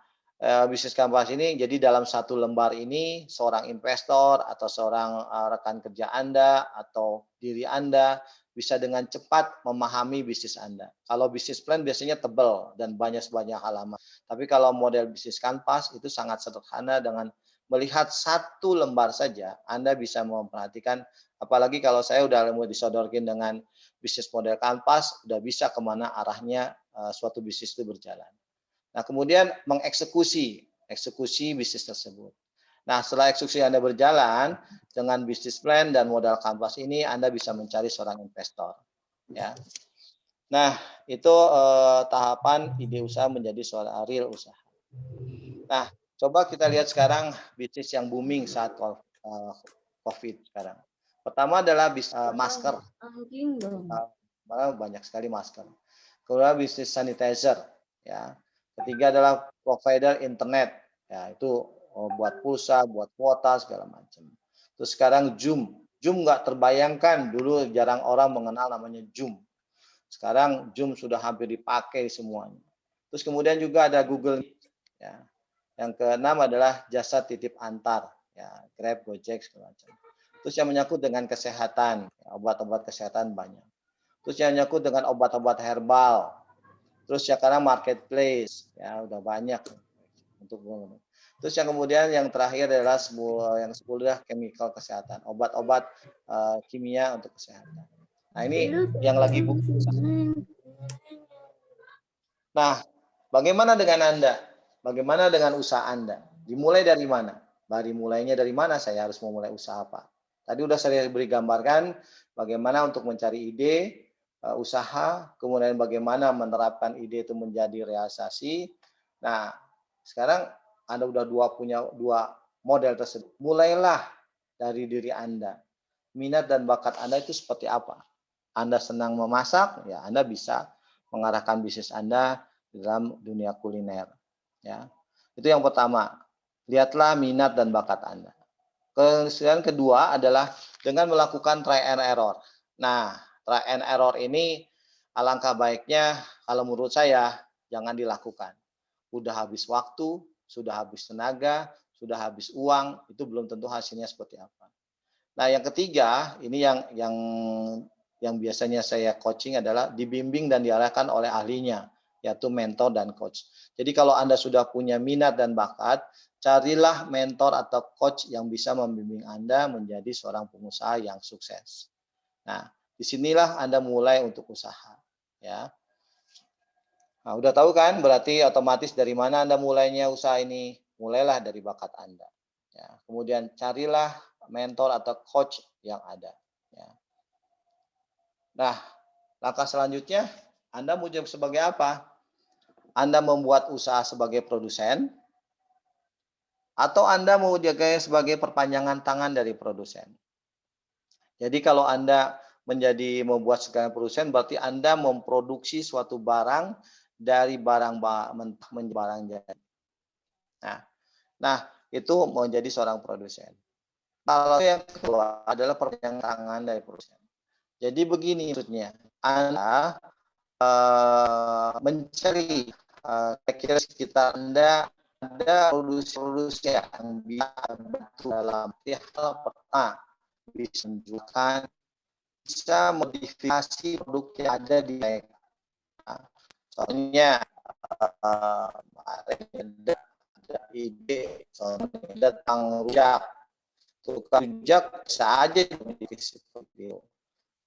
bisnis kanvas ini jadi dalam satu lembar ini seorang investor atau seorang rekan kerja Anda atau diri Anda bisa dengan cepat memahami bisnis Anda. Kalau bisnis plan biasanya tebal dan banyak halaman. Tapi kalau model bisnis kanvas itu sangat sederhana, dengan melihat satu lembar saja Anda bisa memperhatikan, apalagi kalau saya udah mau disodorkan dengan bisnis model kanvas, udah bisa kemana arahnya suatu bisnis itu berjalan. Nah, kemudian mengeksekusi bisnis tersebut. Nah, setelah eksekusi Anda berjalan dengan bisnis plan dan modal kanvas ini, Anda bisa mencari seorang investor. Ya. Nah, itu tahapan ide usaha menjadi seorang real usaha. Nah, coba kita lihat sekarang bisnis yang booming saat COVID sekarang. Pertama adalah bisnis masker. Banyak sekali masker. Kedua bisnis sanitizer. Ya. Ketiga adalah provider internet. Ya, itu buat pulsa, buat kuota, segala macam. Terus sekarang Zoom. Zoom nggak terbayangkan, dulu jarang orang mengenal namanya Zoom. Sekarang Zoom sudah hampir dipakai semuanya. Terus kemudian juga ada Google Meet. Ya. Yang keenam adalah jasa titip antar. Ya, Grab, Gojek, segala macam. Terus yang menyangkut dengan kesehatan. Ya, obat-obat kesehatan banyak. Terus yang menyangkut dengan obat-obat herbal. Terus sekarang marketplace, ya udah banyak untuk. Terus yang kemudian yang terakhir adalah yang 10 chemical kesehatan, obat-obat kimia untuk kesehatan. Nah, ini yang lagi buku. Nah, bagaimana dengan Anda? Bagaimana dengan usaha Anda? Dimulai dari mana? Mulainya dari mana saya harus memulai usaha apa? Tadi udah saya beri gambarkan bagaimana untuk mencari ide usaha, kemudian bagaimana menerapkan ide itu menjadi realisasi. Nah, sekarang Anda udah punya dua model tersebut. Mulailah dari diri Anda. Minat dan bakat Anda itu seperti apa? Anda senang memasak, ya Anda bisa mengarahkan bisnis Anda di dalam dunia kuliner. Ya, itu yang pertama. Lihatlah minat dan bakat Anda. Kemudian kedua adalah dengan melakukan try and error. Nah, try and error ini alangkah baiknya kalau menurut saya jangan dilakukan. Udah habis waktu, sudah habis tenaga, sudah habis uang, itu belum tentu hasilnya seperti apa. Nah, yang ketiga, ini yang biasanya saya coaching adalah dibimbing dan diarahkan oleh ahlinya, yaitu mentor dan coach. Jadi kalau Anda sudah punya minat dan bakat, carilah mentor atau coach yang bisa membimbing Anda menjadi seorang pengusaha yang sukses. Nah, disinilah Anda mulai untuk usaha. Ya. Nah, udah tahu kan? Berarti otomatis dari mana Anda mulainya usaha ini? Mulailah dari bakat Anda. Ya. Kemudian carilah mentor atau coach yang ada. Nah, langkah selanjutnya, Anda mau jadi sebagai apa? Anda membuat usaha sebagai produsen, atau Anda mau jaga sebagai perpanjangan tangan dari produsen. Jadi kalau Anda menjadi membuat segala produsen, berarti Anda memproduksi suatu barang dari barang mentah menjadi barang jadi. Nah, itu mau jadi seorang produsen. Kalau yang kedua adalah perpanjangan tangan dari produsen. Jadi begini maksudnya, Anda mencari kira-kira sekitar Anda ada produksi yang bisa membantu dalam hal pertama bisa menunjukkan, bisa modifikasi produk yang ada di mereka. Soalnya ada ide, soalnya tentang rujak, tukang rujak bisa aja modifikasi seperti itu.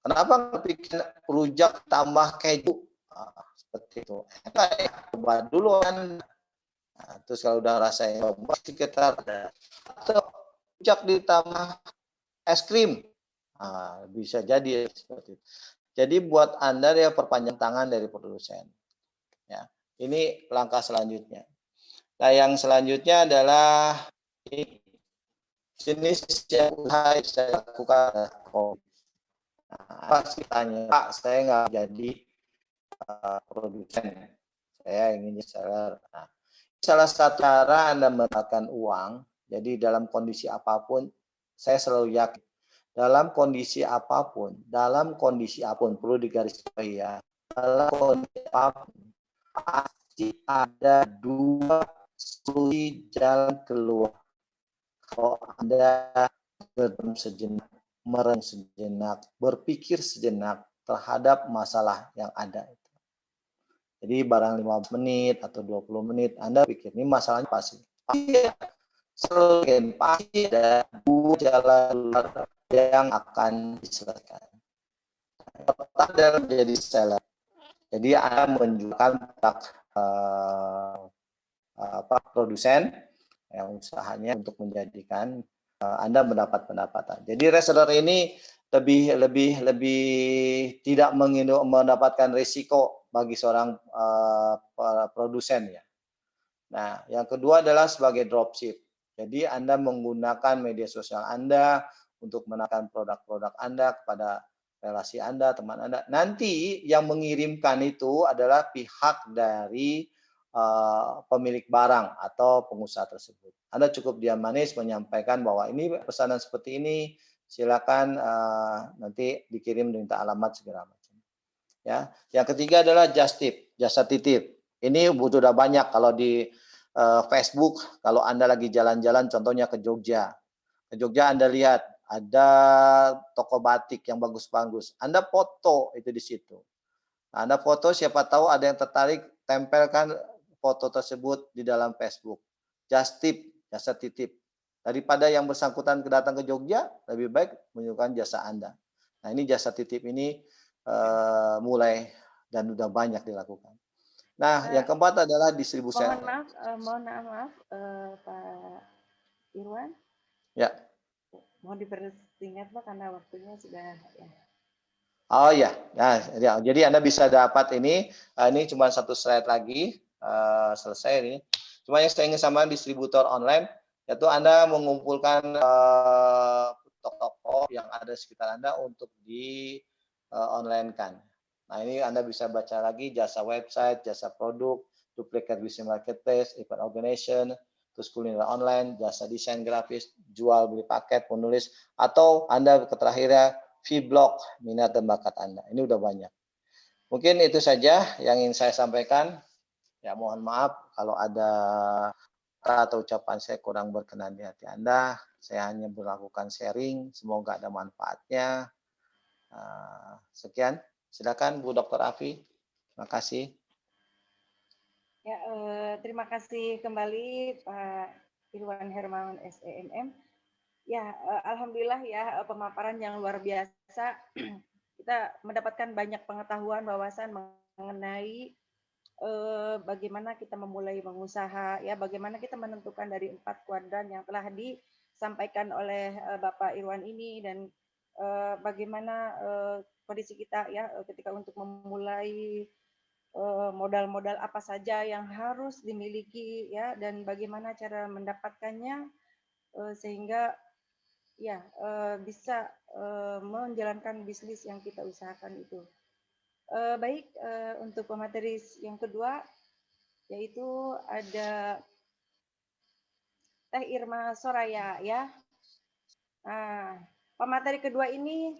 Kenapa bikin rujak tambah keju? Seperti itu. Coba dulu kan. Nah, terus kalau udah rasanya sekitar atau rujak ditambah es krim, bisa jadi seperti itu. Jadi buat Anda ya perpanjang tangan dari produsen. Ya, ini langkah selanjutnya. Nah, yang selanjutnya adalah ini, jenis yang saya lakukan. Pasti tanya, Pak, saya nggak jadi produsen, saya ingin seller. Nah, salah satu cara Anda mendapatkan uang, jadi dalam kondisi apapun, saya selalu yakin, dalam kondisi apapun perlu digarisbawahi ya, dalam kondisi apapun, pasti ada dua solusi jalan keluar. Kalau Anda berdiam sejenak, merem sejenak, berpikir sejenak terhadap masalah yang ada. Jadi barang 15 menit atau 20 menit, Anda pikir ini masalahnya pasti ada dua jalan yang akan diselesaikan. Pertama adalah menjadi seller. Jadi Anda menunjukkan produsen yang usahanya untuk menjadikan Anda mendapat pendapatan. Jadi reseller ini lebih tidak mendapatkan risiko bagi seorang produsen ya. Nah, yang kedua adalah sebagai dropship. Jadi Anda menggunakan media sosial Anda untuk menaikkan produk-produk Anda kepada relasi Anda, teman Anda. Nanti yang mengirimkan itu adalah pihak dari pemilik barang atau pengusaha tersebut. Anda cukup diam manis menyampaikan bahwa ini pesanan seperti ini, silakan nanti dikirim minta alamat segala macam. Ya, yang ketiga adalah just tip, jasa titip. Ini sudah banyak kalau di Facebook, kalau Anda lagi jalan-jalan, contohnya ke Jogja. Ke Jogja Anda lihat ada toko batik yang bagus-bagus. Anda foto itu di situ. Nah, Anda foto, siapa tahu ada yang tertarik, tempelkan foto tersebut di dalam Facebook. Just tip, jasa titip. Daripada yang bersangkutan datang ke Jogja, lebih baik menunjukkan jasa Anda. Nah, ini jasa titip ini mulai dan sudah banyak dilakukan. Nah, yang keempat adalah distribusi. Mohon maaf, Pak Irwan. Ya. Mohon dipersingkat Pak karena waktunya sudah ya. Oh ya, nah, ya, jadi Anda bisa dapat ini cuma satu slide lagi, selesai ini. Cuma yang saya ingin sama distributor online, yaitu Anda mengumpulkan toko-toko yang ada di sekitar Anda untuk di online-kan. Nah, ini Anda bisa baca lagi jasa website, jasa produk, duplicate business marketplace, event organization, terus kuliner online, jasa desain grafis, jual beli paket, penulis, atau Anda terakhirnya vlog, minat dan bakat Anda. Ini udah banyak. Mungkin itu saja yang ingin saya sampaikan. Ya, mohon maaf kalau ada kata atau ucapan saya kurang berkenan di hati Anda. Saya hanya melakukan sharing, semoga ada manfaatnya. Sekian, silakan Bu Dr. Afi. Terima kasih. Ya, terima kasih kembali Pak Irwan Hermawan SEMM. Ya, alhamdulillah ya pemaparan yang luar biasa. Kita mendapatkan banyak pengetahuan wawasan mengenai bagaimana kita memulai mengusaha, ya bagaimana kita menentukan dari 4 kuadran yang telah disampaikan oleh Bapak Irwan ini, dan bagaimana kondisi kita ya ketika untuk memulai modal-modal apa saja yang harus dimiliki ya dan bagaimana cara mendapatkannya sehingga ya bisa menjalankan bisnis yang kita usahakan itu. Baik, untuk pemateri yang kedua yaitu ada Teh Irma Soraya ya. Nah, pemateri kedua ini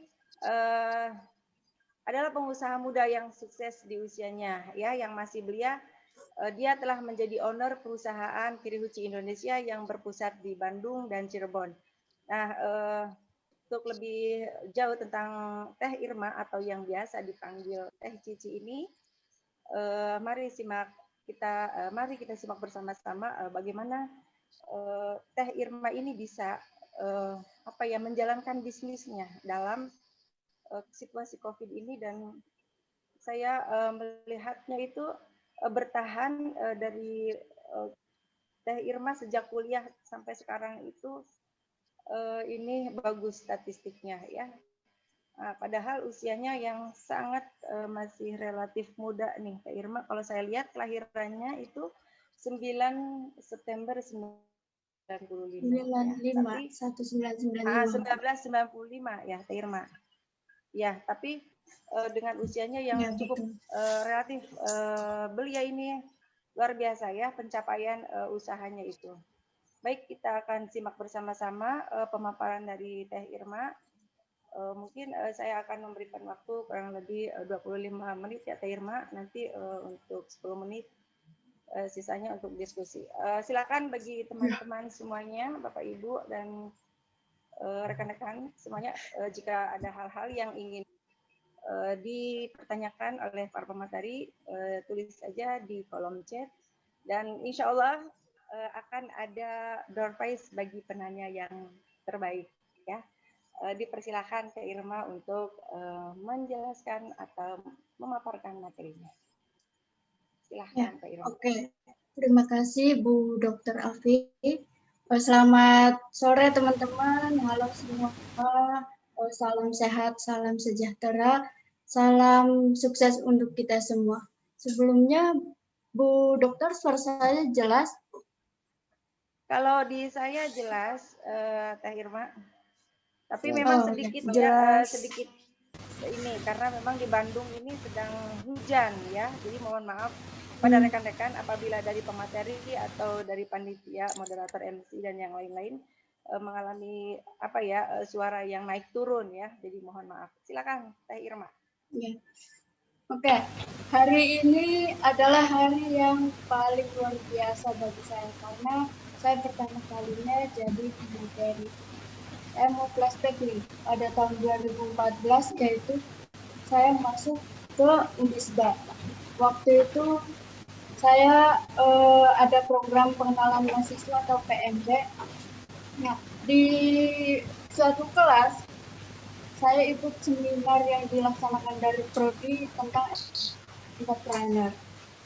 adalah pengusaha muda yang sukses di usianya ya, yang masih belia. Dia telah menjadi owner perusahaan Kirihuchi Indonesia yang berpusat di Bandung dan Cirebon. Nah, untuk lebih jauh tentang Teh Irma atau yang biasa dipanggil Teh Cici ini, mari kita simak bersama-sama bagaimana Teh Irma ini bisa menjalankan bisnisnya dalam situasi COVID ini, dan saya melihatnya itu bertahan dari Teh Irma sejak kuliah sampai sekarang itu ini bagus statistiknya ya. Padahal usianya yang sangat masih relatif muda nih Teh Irma. Kalau saya lihat kelahirannya itu 9 September 95 ya. Tapi 1995 ya Teh Irma. Ya, tapi dengan usianya yang Ya, cukup relatif belia ini luar biasa ya pencapaian usahanya itu. Baik, kita akan simak bersama-sama pemaparan dari Teh Irma. Mungkin saya akan memberikan waktu kurang lebih 25 menit ya Teh Irma, nanti untuk 10 menit sisanya untuk diskusi. Silakan bagi teman-teman semuanya, Bapak Ibu dan rekan-rekan semuanya, jika ada hal-hal yang ingin dipertanyakan oleh para pemateri, tulis saja di kolom chat, dan insya Allah akan ada door prize bagi penanya yang terbaik ya. Dipersilakan Teh Irma untuk menjelaskan atau memaparkan materinya. Silahkan Teh Irma. Oke, terima kasih Bu Dr. Afi. Selamat sore teman-teman, halo semua. Salam sehat, salam sejahtera, salam sukses untuk kita semua. Sebelumnya, Bu Dokter, suara saya jelas? Kalau di saya jelas, Teh Irma. Tapi memang sedikit sedikit ini karena memang di Bandung ini sedang hujan ya. Jadi mohon maaf pada rekan-rekan apabila dari pemateri atau dari panitia, moderator MC dan yang lain-lain mengalami suara yang naik turun ya. Jadi mohon maaf. Silakan Teh Irma. Ya. Oke, hari ini adalah hari yang paling luar biasa bagi saya karena saya pertama kalinya jadi pemateri. Saya mau flashback nih, pada tahun 2014 yaitu saya masuk ke Unisba. Waktu itu saya ada program pengenalan mahasiswa atau PMB. Nah, di suatu kelas saya ikut seminar yang dilaksanakan dari Prodi tentang entrepreneur.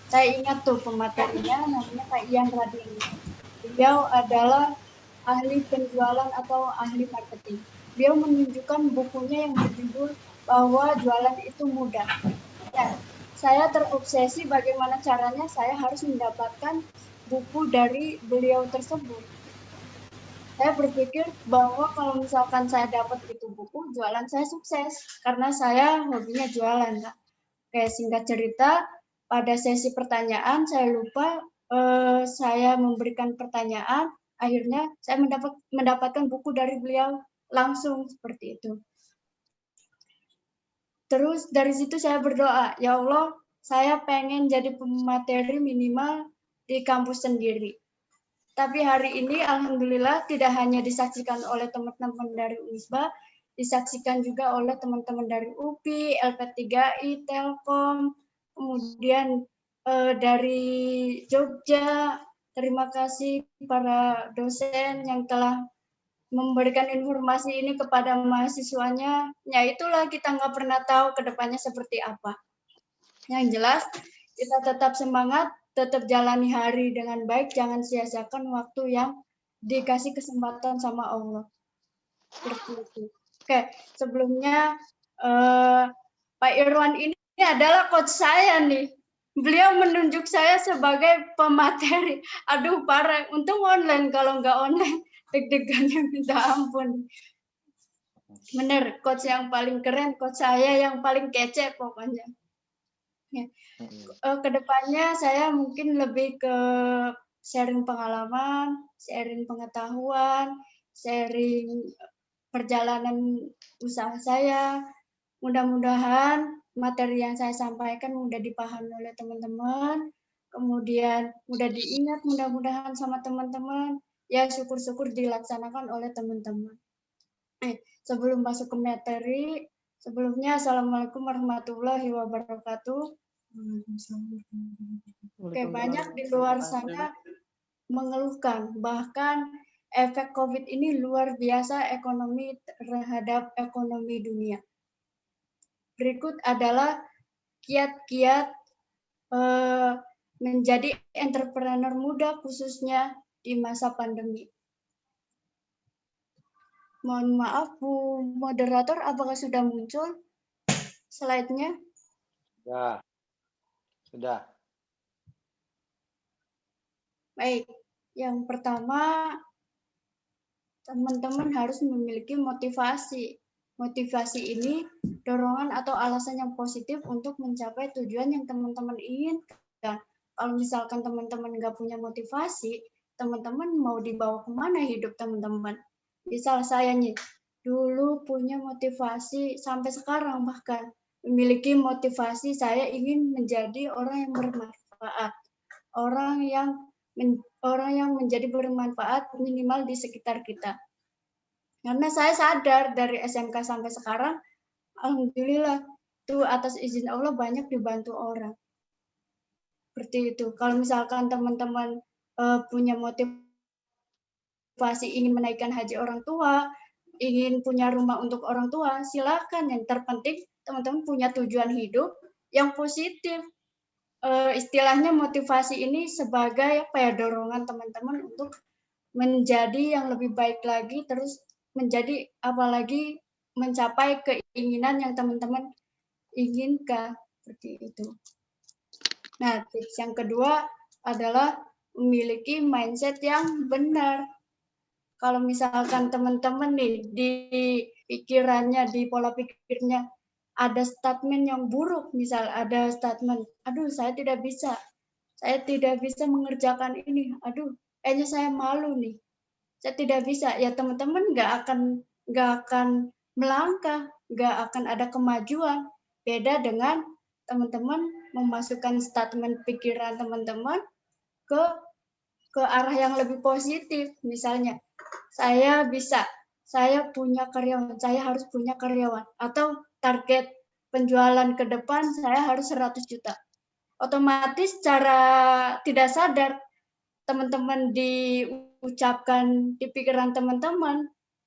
Saya ingat tuh pematerinya namanya Kak Ian Radini. Beliau adalah ahli penjualan atau ahli marketing. Beliau menunjukkan bukunya yang berjudul bahwa jualan itu mudah. Nah, saya terobsesi bagaimana caranya saya harus mendapatkan buku dari beliau tersebut. Saya berpikir bahwa kalau misalkan saya dapat itu buku, jualan saya sukses. Karena saya hobinya jualan, Kak. Kayak singkat cerita, pada sesi pertanyaan saya lupa saya memberikan pertanyaan, akhirnya saya mendapatkan buku dari beliau langsung seperti itu. Terus dari situ saya berdoa, ya Allah, saya pengen jadi pemateri minimal di kampus sendiri. Tapi hari ini alhamdulillah tidak hanya disaksikan oleh teman-teman dari Unisba, disaksikan juga oleh teman-teman dari UPI, LP3I, Telkom, kemudian dari Jogja. Terima kasih para dosen yang telah memberikan informasi ini kepada mahasiswanya. Ya itulah, kita nggak pernah tahu ke depannya seperti apa. Yang jelas, kita tetap semangat, tetap jalani hari dengan baik, jangan sia-siakan waktu yang dikasih kesempatan sama Allah. Seperti itu. Oke, sebelumnya Pak Irwan ini adalah coach saya nih. Beliau menunjuk saya sebagai pemateri. Aduh parah, untung online, kalau nggak online deg-degannya minta ampun. Bener, coach yang paling keren, coach saya yang paling kece pokoknya. Ya. Kedepannya saya mungkin lebih ke sharing pengalaman, sharing pengetahuan, sharing perjalanan usaha saya. Mudah-mudahan materi yang saya sampaikan mudah dipahami oleh teman-teman, kemudian mudah diingat mudah-mudahan sama teman-teman, ya syukur-syukur dilaksanakan oleh teman-teman. Sebelum masuk ke materi, sebelumnya Assalamualaikum warahmatullahi wabarakatuh. Oke, banyak di luar sana mengeluhkan, bahkan efek COVID ini luar biasa ekonomi terhadap ekonomi dunia. Berikut adalah kiat-kiat menjadi entrepreneur muda khususnya di masa pandemi. Mohon maaf, Bu Moderator, apakah sudah muncul slide-nya? Sudah. Baik, yang pertama, teman-teman harus memiliki motivasi. Motivasi ini dorongan atau alasan yang positif untuk mencapai tujuan yang teman-teman inginkan. Kalau misalkan teman-teman nggak punya motivasi, teman-teman mau dibawa kemana hidup teman-teman? Misal saya nih, dulu punya motivasi sampai sekarang bahkan memiliki motivasi saya ingin menjadi orang yang bermanfaat, orang yang menjadi bermanfaat minimal di sekitar kita. Karena saya sadar dari SMK sampai sekarang, alhamdulillah, itu atas izin Allah banyak dibantu orang. Seperti itu. Kalau misalkan teman-teman punya motivasi ingin menaikkan haji orang tua, ingin punya rumah untuk orang tua, silakan. Yang terpenting teman-teman punya tujuan hidup yang positif. Istilahnya motivasi ini sebagai dorongan teman-teman untuk menjadi yang lebih baik lagi, terus menjadi apalagi mencapai keinginan yang teman-teman inginkan, seperti itu. Nah, tips yang kedua adalah memiliki mindset yang benar. Kalau misalkan teman-teman nih di pikirannya, di pola pikirnya ada statement yang buruk, misal ada statement, aduh saya tidak bisa mengerjakan ini, aduh kayaknya saya malu nih, saya tidak bisa, ya teman-teman nggak akan melangkah, nggak akan ada kemajuan. Beda dengan teman-teman memasukkan statement pikiran teman-teman ke arah yang lebih positif. Misalnya, saya bisa, saya punya karyawan, saya harus punya karyawan, atau target penjualan ke depan saya harus 100 juta. Otomatis secara tidak sadar teman-teman diucapkan di pikiran teman-teman,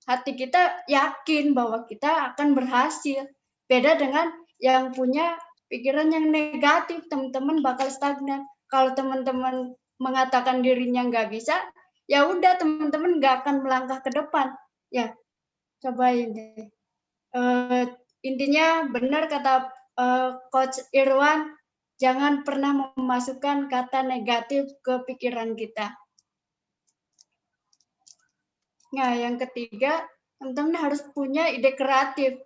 hati kita yakin bahwa kita akan berhasil. Beda dengan yang punya pikiran yang negatif, teman-teman bakal stagnan. Kalau teman-teman mengatakan dirinya nggak bisa, ya udah teman-teman nggak akan melangkah ke depan. Ya, cobain deh. Intinya benar kata Coach Irwan, jangan pernah memasukkan kata negatif ke pikiran kita. Nah, yang ketiga, teman-teman harus punya ide kreatif.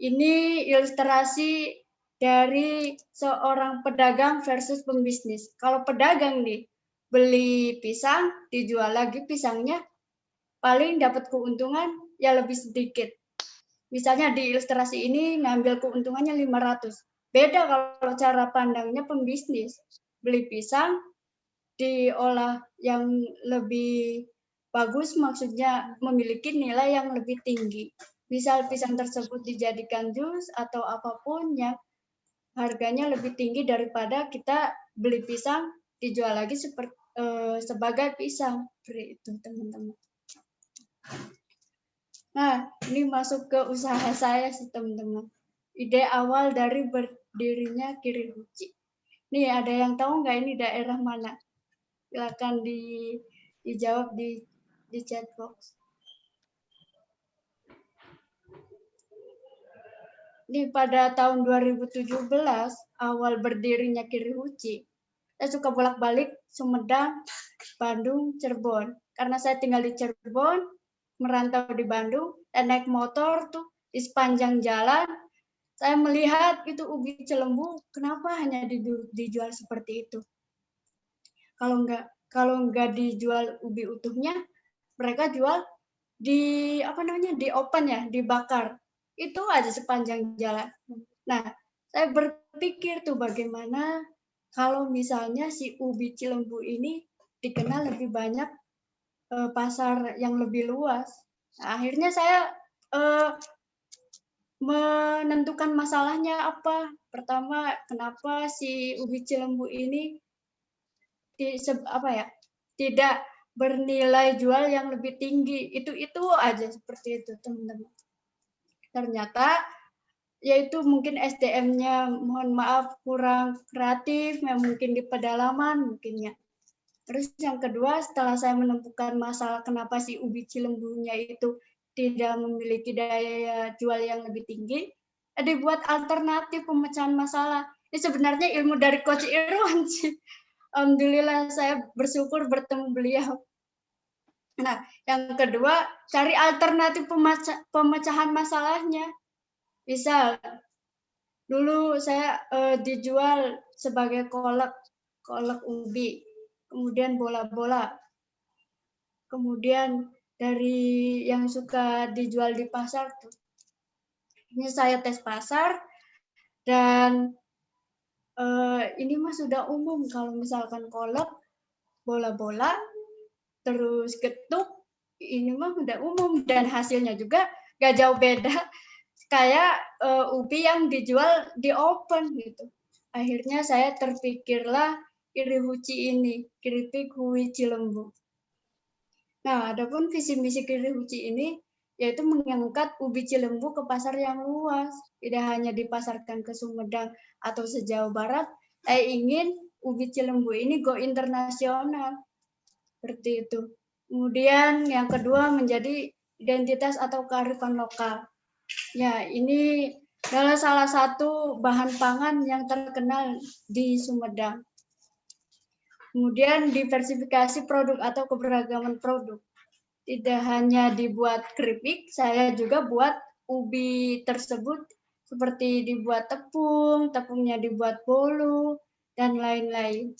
Ini ilustrasi dari seorang pedagang versus pembisnis. Kalau pedagang nih, beli pisang, dijual lagi pisangnya, paling dapat keuntungan ya lebih sedikit. Misalnya di ilustrasi ini ngambil keuntungannya 500. Beda kalau cara pandangnya pembisnis. Beli pisang, diolah yang lebih bagus, maksudnya memiliki nilai yang lebih tinggi. Misal pisang tersebut dijadikan jus atau apapun yang harganya lebih tinggi daripada kita beli pisang dijual lagi sebagai pisang. Seperti itu, teman-teman. Nah, ini masuk ke usaha saya sih, teman-teman. Ide awal dari berdirinya Kirihuchi. Nih, ada yang tahu nggak ini daerah mana? Silakan dijawab di chat box. pada tahun 2017 awal berdirinya Kirihuchi, saya suka bolak-balik Sumedang, Bandung, Cirebon. Karena saya tinggal di Cirebon, merantau di Bandung, dan naik motor tuh di sepanjang jalan, saya melihat itu ubi Cilembu, kenapa hanya dijual seperti itu? Kalau nggak dijual ubi utuhnya, mereka jual di di open ya, dibakar. Itu aja sepanjang jalan. Nah, saya berpikir tuh bagaimana kalau misalnya si ubi Cilembu ini dikenal lebih banyak pasar yang lebih luas. Nah, akhirnya saya menentukan masalahnya apa. Pertama, kenapa si ubi Cilembu ini tidak bernilai jual yang lebih tinggi. Itu aja seperti itu, teman-teman. Ternyata yaitu mungkin SDM-nya mohon maaf kurang kreatif, mungkin di pedalaman mungkinnya. Terus yang kedua, setelah saya menemukan masalah kenapa si ubi Cilembunya itu tidak memiliki daya jual yang lebih tinggi, dibuat alternatif pemecahan masalah. Ini sebenarnya ilmu dari Coach Irwan sih. Alhamdulillah saya bersyukur bertemu beliau. Nah, yang kedua, cari alternatif pemecahan masalahnya. Misal, dulu saya dijual sebagai kolak ubi, kemudian bola-bola. Kemudian dari yang suka dijual di pasar tuh. Ini saya tes pasar dan ini mah sudah umum kalau misalkan kolak, bola-bola, terus getuk, ini mah udah umum dan hasilnya juga gak jauh beda kayak ubi yang dijual di open gitu. Akhirnya saya terpikirlah Kirihuchi ini, Keripik Hui Cilembu. Nah, adapun visi misi Kirihuchi ini yaitu mengangkat ubi Cilembu ke pasar yang luas, tidak hanya dipasarkan ke Sumedang atau sejauh barat. Saya ingin ubi Cilembu ini go internasional, seperti itu. Kemudian yang kedua menjadi identitas atau kearifan lokal. Ya, ini adalah salah satu bahan pangan yang terkenal di Sumedang. Kemudian diversifikasi produk atau keberagaman produk. Tidak hanya dibuat keripik, saya juga buat ubi tersebut seperti dibuat tepung, tepungnya dibuat bolu, dan lain-lain.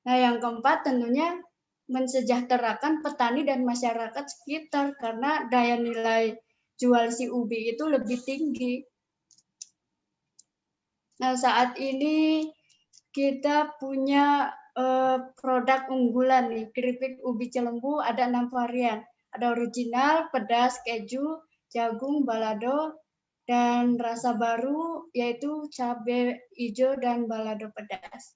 Nah, yang keempat tentunya mensejahterakan petani dan masyarakat sekitar karena daya nilai jual si ubi itu lebih tinggi. Nah, saat ini kita punya produk unggulan nih, keripik ubi Cilembu ada 6 varian. Ada original, pedas, keju, jagung, balado, dan rasa baru yaitu cabai hijau dan balado pedas.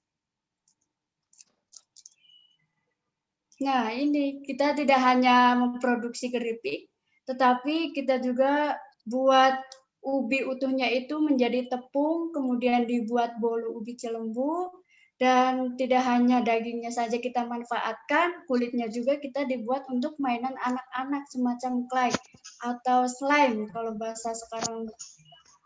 Nah, ini kita tidak hanya memproduksi keripik, tetapi kita juga buat ubi utuhnya itu menjadi tepung, kemudian dibuat bolu ubi Cilembu, dan tidak hanya dagingnya saja kita manfaatkan, kulitnya juga kita dibuat untuk mainan anak-anak semacam clay atau slime kalau bahasa sekarang.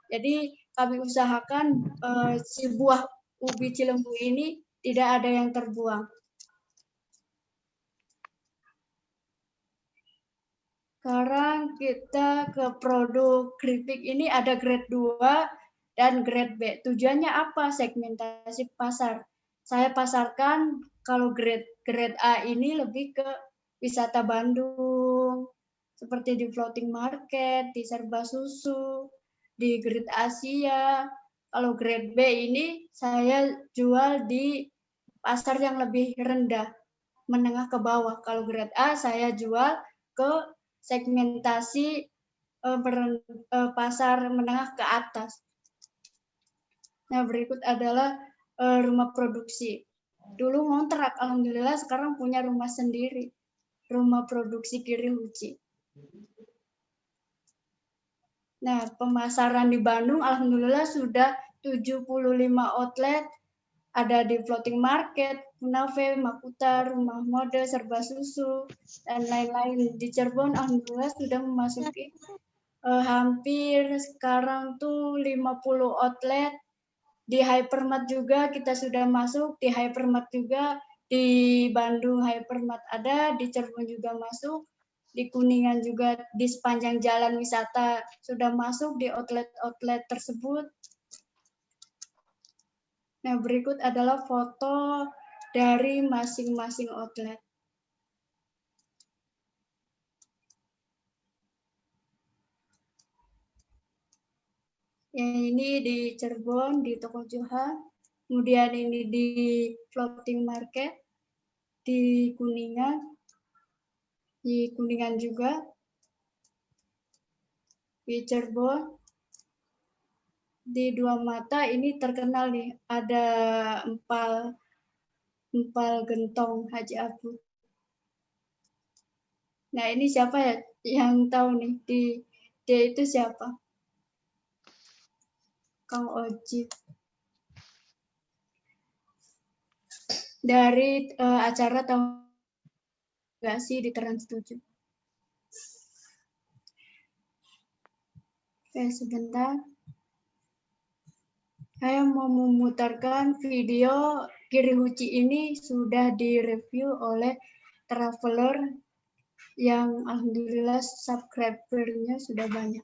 Jadi kami usahakan si buah ubi Cilembu ini tidak ada yang terbuang. Sekarang kita ke produk keripik ini ada grade 2 dan grade B. Tujuannya apa? Segmentasi pasar. Saya pasarkan kalau grade A ini lebih ke wisata Bandung, seperti di floating market, di serba susu, di grade Asia. Kalau grade B ini saya jual di pasar yang lebih rendah, menengah ke bawah. Kalau grade A saya jual ke segmentasi pasar menengah ke atas. Nah, berikut adalah rumah produksi. Dulu ngontrak, alhamdulillah sekarang punya rumah sendiri. Rumah produksi Kirihuchi. Nah, pemasaran di Bandung alhamdulillah sudah 75 outlet, ada di floating market, Munave, Makuta, rumah mode, serba susu, dan lain-lain. Di Cirebon alhamdulillah sudah memasuki hampir sekarang tuh 50 outlet. Di Hypermart juga kita sudah masuk, di Hypermart juga, di Bandung Hypermart ada, di Cirebon juga masuk, di Kuningan juga di sepanjang jalan wisata sudah masuk di outlet-outlet tersebut. Nah, berikut adalah foto dari masing-masing outlet. Yang ini di Cirebon, di Toko Joha. Kemudian ini di Floating Market, di Kuningan juga, di Cirebon, di Dua Mata ini terkenal nih, ada empal gentong Haji Abu. Nah, ini siapa ya yang tahu nih? Dia itu siapa? Kang Oji. Dari acara tahu nggak sih di Trans 7. Oke, sebentar. Saya mau memutarkan video Kirihuchi ini sudah direview oleh traveler yang alhamdulillah subscribernya sudah banyak.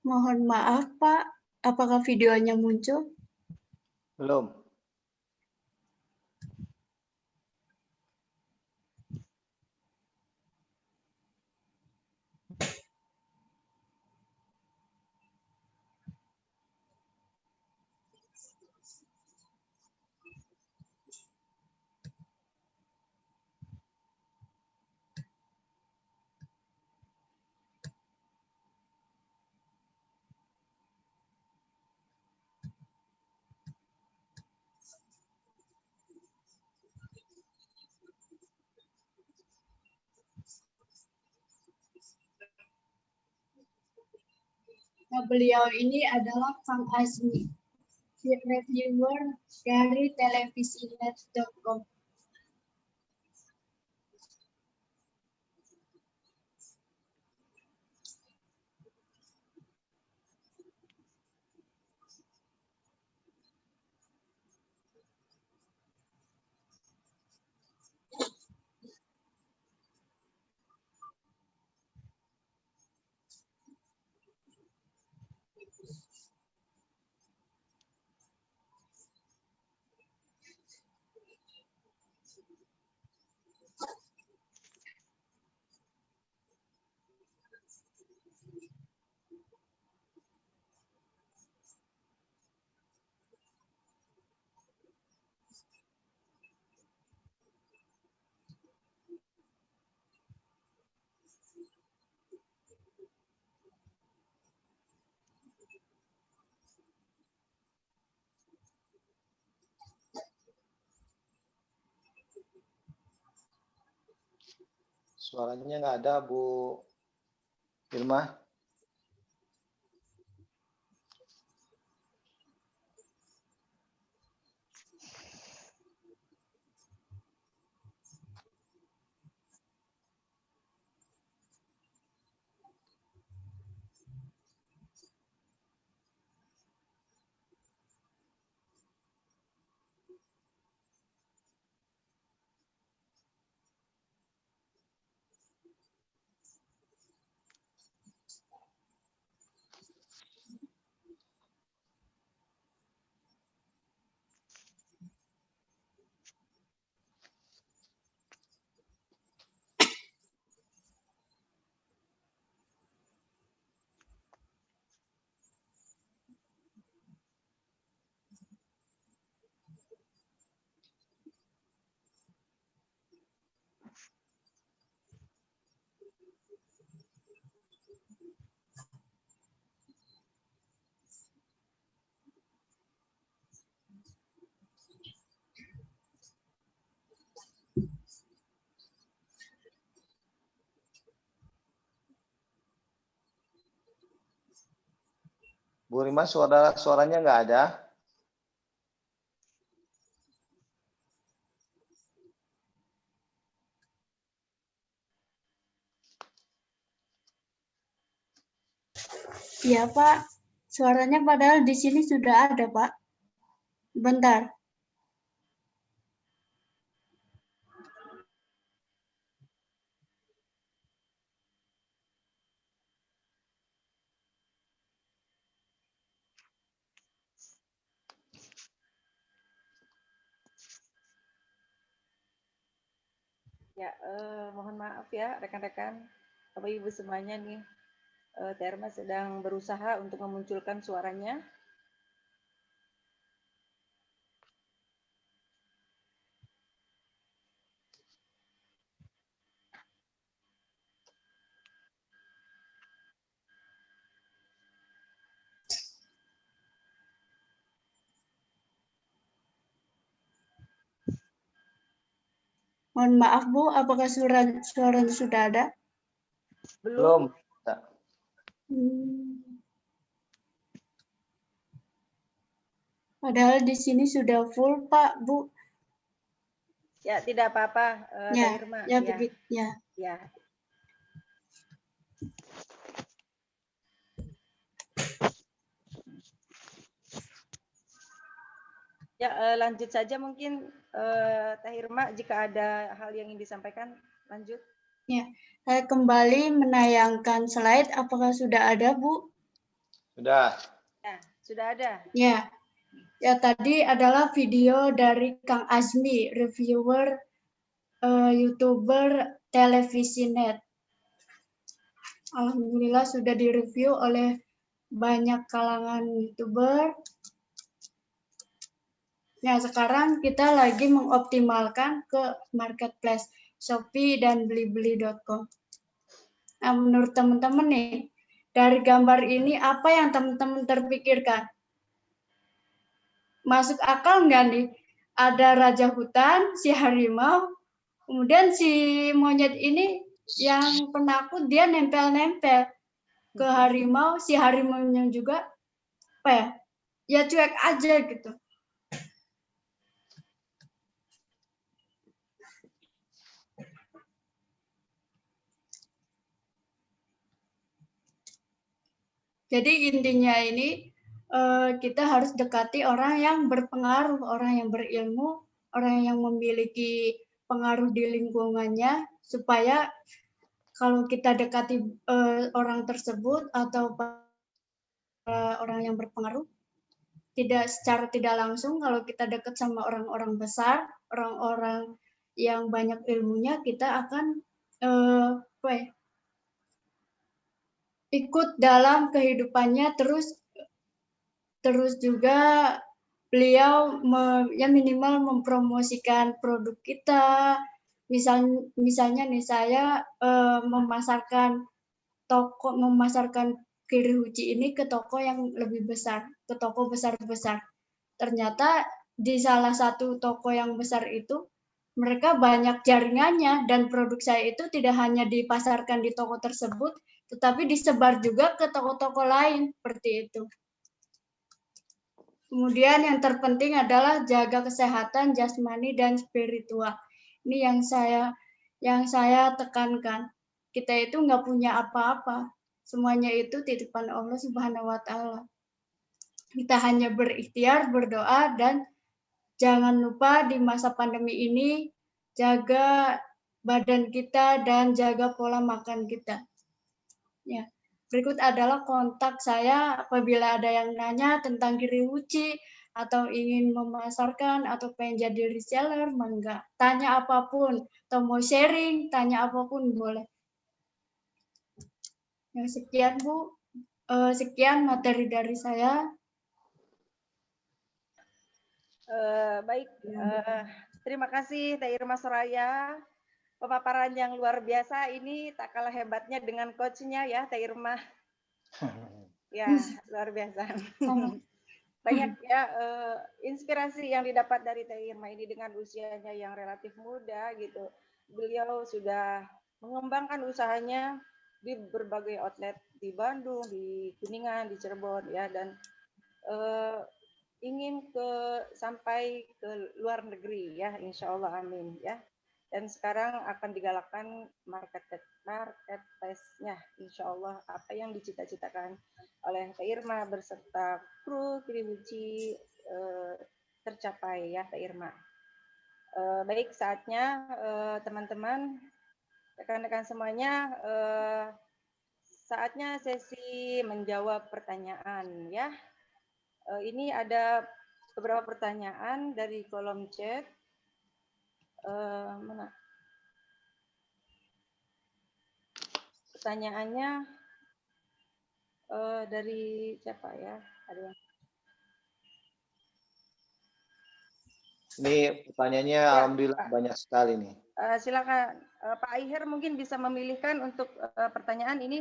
Mohon maaf, Pak. Apakah videonya muncul? Belum. Nah, beliau ini adalah Kang Azmi, reviewer dari televisinet.com. Suaranya nggak ada, Bu Irma. Bu Rima, suaranya nggak ada. Iya, Pak. Suaranya padahal di sini sudah ada, Pak. Bentar. Ya, mohon maaf ya rekan-rekan, Bapak Ibu semuanya nih. Teh Irma sedang berusaha untuk memunculkan suaranya. Mohon maaf, Bu. Apakah suaranya sudah ada? Belum. Padahal di sini sudah full, Pak, Bu. Ya, tidak apa-apa, Ya, Teh Irma. ya, begitu. Ya. Ya. Ya, lanjut saja mungkin Teh Irma, jika ada hal yang ingin disampaikan, lanjut. Ya, saya kembali menayangkan slide. Apakah sudah ada, Bu? Sudah. Ya, sudah ada. Ya. Ya, tadi adalah video dari Kang Azmi, reviewer YouTuber Televisinet. Alhamdulillah sudah direview oleh banyak kalangan YouTuber. Nah, sekarang kita lagi mengoptimalkan ke marketplace Shopee dan blibeli.com. Nah, menurut teman-teman nih, dari gambar ini apa yang teman-teman terpikirkan? Masuk akal nggak nih? Ada raja hutan, si harimau, kemudian si monyet ini yang penakut dia nempel-nempel ke harimau, si harimaunya juga apa ya? Ya cuek aja gitu. Jadi intinya ini kita harus dekati orang yang berpengaruh, orang yang berilmu, orang yang memiliki pengaruh di lingkungannya, supaya kalau kita dekati orang tersebut atau orang yang berpengaruh, secara tidak langsung kalau kita dekat sama orang-orang besar, orang-orang yang banyak ilmunya, kita akan ikut dalam kehidupannya, terus juga beliau ya minimal mempromosikan produk kita. Misalnya nih saya memasarkan Kirihuchi ini ke toko yang lebih besar, ke toko besar-besar. Ternyata di salah satu toko yang besar itu mereka banyak jaringannya, dan produk saya itu tidak hanya dipasarkan di toko tersebut, tetapi disebar juga ke toko-toko lain, seperti itu. Kemudian yang terpenting adalah jaga kesehatan jasmani dan spiritual. Ini yang saya tekankan. Kita itu nggak punya apa-apa. Semuanya itu titipan Allah Subhanahu wa Ta'ala. Kita hanya berikhtiar, berdoa, dan jangan lupa di masa pandemi ini jaga badan kita dan jaga pola makan kita. Ya. Berikut adalah kontak saya apabila ada yang nanya tentang Kirihuchi atau ingin memasarkan atau pengen jadi reseller, mangga. Tanya apapun, atau mau sharing, tanya apapun boleh. Ya, sekian Bu, sekian materi dari saya. Baik, terima kasih Teh Irma Soraya. Pemaparan yang luar biasa ini tak kalah hebatnya dengan coachnya ya Teh Irma. Ya, luar biasa. Banyak ya inspirasi yang didapat dari Teh Irma ini dengan usianya yang relatif muda gitu. Beliau sudah mengembangkan usahanya di berbagai outlet di Bandung, di Kuningan, di Cirebon ya, dan ingin sampai ke luar negeri ya, insya Allah, amin ya. Dan sekarang akan digalakkan marketplace-nya, insya Allah apa yang dicita-citakan oleh Pak Irma berserta kru Kiribuci tercapai ya Pak Irma. Baik, saatnya teman-teman, rekan-rekan semuanya, saatnya sesi menjawab pertanyaan ya. Ini ada beberapa pertanyaan dari kolom chat. Mana? Pertanyaannya dari siapa ya? Ada yang... Ini pertanyaannya Ya, alhamdulillah Pak. banyak sekali nih. Silakan Pak Aiher mungkin bisa memilihkan untuk pertanyaan ini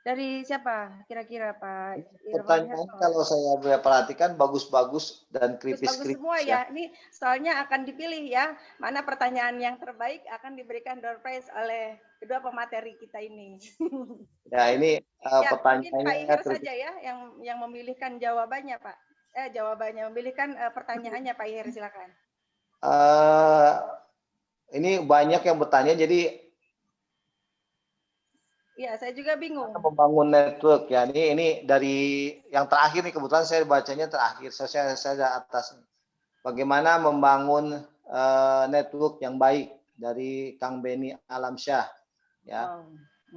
dari siapa kira-kira Pak Irwan Pertanyaan Herno? kalau saya perhatikan bagus-bagus dan Bagus kritis-kritis semua ya. Ini soalnya akan dipilih ya. Mana pertanyaan yang terbaik akan diberikan door prize oleh kedua pemateri kita ini. Ya, ini Ya, pertanyaannya mungkin Pak Iher kritis. saja ya yang memilihkan jawabannya, Pak. Jawabannya, memilihkan pertanyaannya, Pak Iher, silakan. Ini banyak yang bertanya, jadi ya saya juga bingung. Membangun network ya. Ini dari yang terakhir nih, kebetulan saya bacanya terakhir. Saya atas. Bagaimana membangun network yang baik dari Kang Beni Alamsyah ya.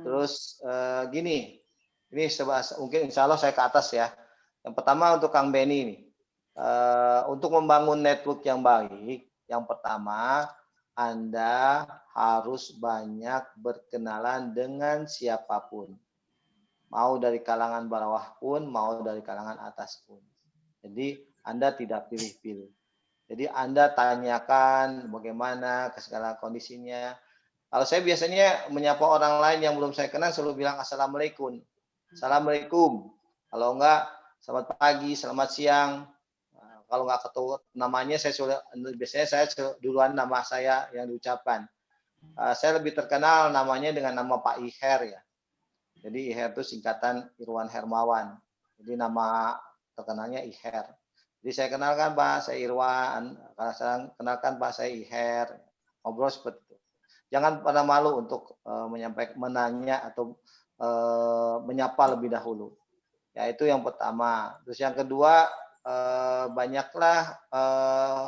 Terus gini, ini mungkin insya Allah saya ke atas ya. Yang pertama untuk Kang Beni ini, untuk membangun network yang baik, yang pertama Anda harus banyak berkenalan dengan siapapun. Mau dari kalangan bawah pun, mau dari kalangan atas pun. Jadi Anda tidak pilih-pilih. Jadi Anda tanyakan bagaimana segala kondisinya. Kalau saya biasanya menyapa orang lain yang belum saya kenal, selalu bilang Assalamualaikum. Assalamualaikum. Kalau enggak, selamat pagi, selamat siang. Kalau nggak ketemu namanya, biasanya saya duluan nama saya yang diucapkan. Saya lebih terkenal namanya dengan nama Pak Iher ya. Jadi Iher itu singkatan Irwan Hermawan. Jadi nama terkenalnya Iher. Jadi saya kenalkan Pak, saya Irwan. Kalau saya kenalkan Pak, saya Iher. Ngobrol seperti itu. Jangan pernah malu untuk menyampaikan, menanya atau menyapa lebih dahulu. Ya itu yang pertama. Terus yang kedua, banyaklah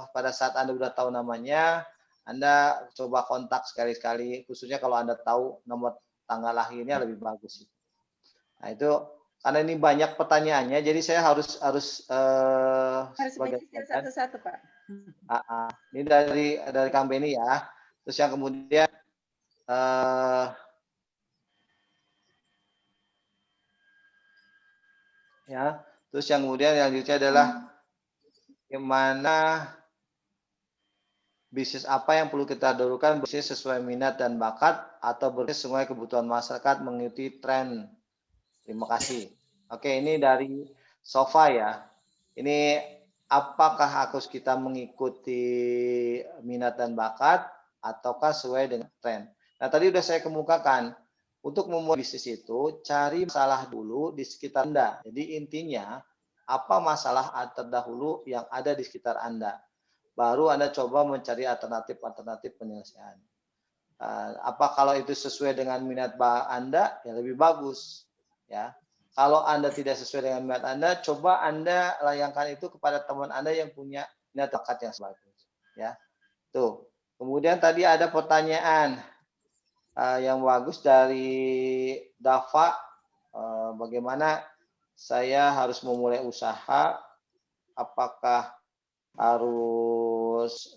pada saat Anda sudah tahu namanya, Anda coba kontak sekali-sekali, khususnya kalau Anda tahu nomor tanggal lahirnya lebih bagus. Nah itu karena ini banyak pertanyaannya, jadi saya harus menyisir satu-satu Pak. Ini dari Kang Beni ya. Terus yang kemudian ya, terus yang kemudian yang selanjutnya adalah bagaimana bisnis apa yang perlu kita dahulukan, bisnis sesuai minat dan bakat atau bisnis sesuai kebutuhan masyarakat mengikuti tren. Terima kasih. Oke, ini dari Sofa ya. Ini apakah harus kita mengikuti minat dan bakat ataukah sesuai dengan tren? Nah, tadi sudah saya kemukakan. Untuk memulai bisnis itu, cari masalah dulu di sekitar Anda. Jadi intinya, apa masalah terdahulu yang ada di sekitar Anda. Baru Anda coba mencari alternatif penyelesaian. Apa kalau itu sesuai dengan minat Anda, ya lebih bagus. Ya. Kalau Anda tidak sesuai dengan minat Anda, coba Anda layangkan itu kepada teman Anda yang punya minat bakat yang bagus. Ya. Tuh. Kemudian tadi ada pertanyaan yang bagus dari Dava, bagaimana saya harus memulai usaha, apakah harus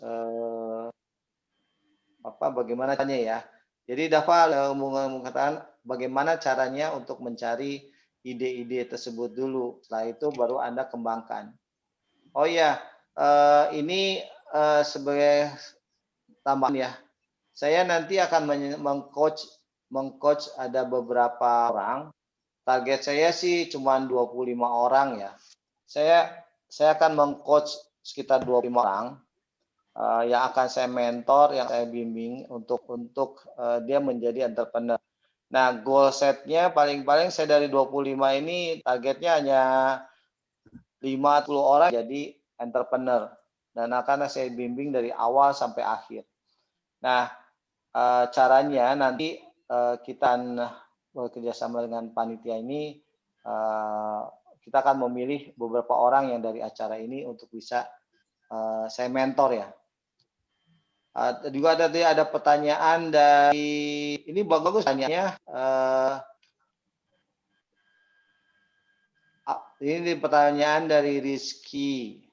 bagaimana caranya ya. Jadi Dava mengatakan bagaimana caranya untuk mencari ide-ide tersebut dulu, setelah itu baru Anda kembangkan. Oh ya, ini sebagai tambahan ya. Saya nanti akan mengcoach ada beberapa orang. Target saya sih cuma 25 orang ya. Saya akan mengcoach sekitar 25 orang yang akan saya mentor, yang saya bimbing untuk dia menjadi entrepreneur. Nah, goal setnya paling-paling saya dari 25 ini targetnya hanya 50 orang jadi entrepreneur. Dan akan saya bimbing dari awal sampai akhir. Nah, caranya nanti kita bekerja sama dengan panitia ini, kita akan memilih beberapa orang yang dari acara ini untuk bisa saya mentor ya. Juga ada pertanyaan dari ini bagus tanyanya. Ini pertanyaan dari Rizky.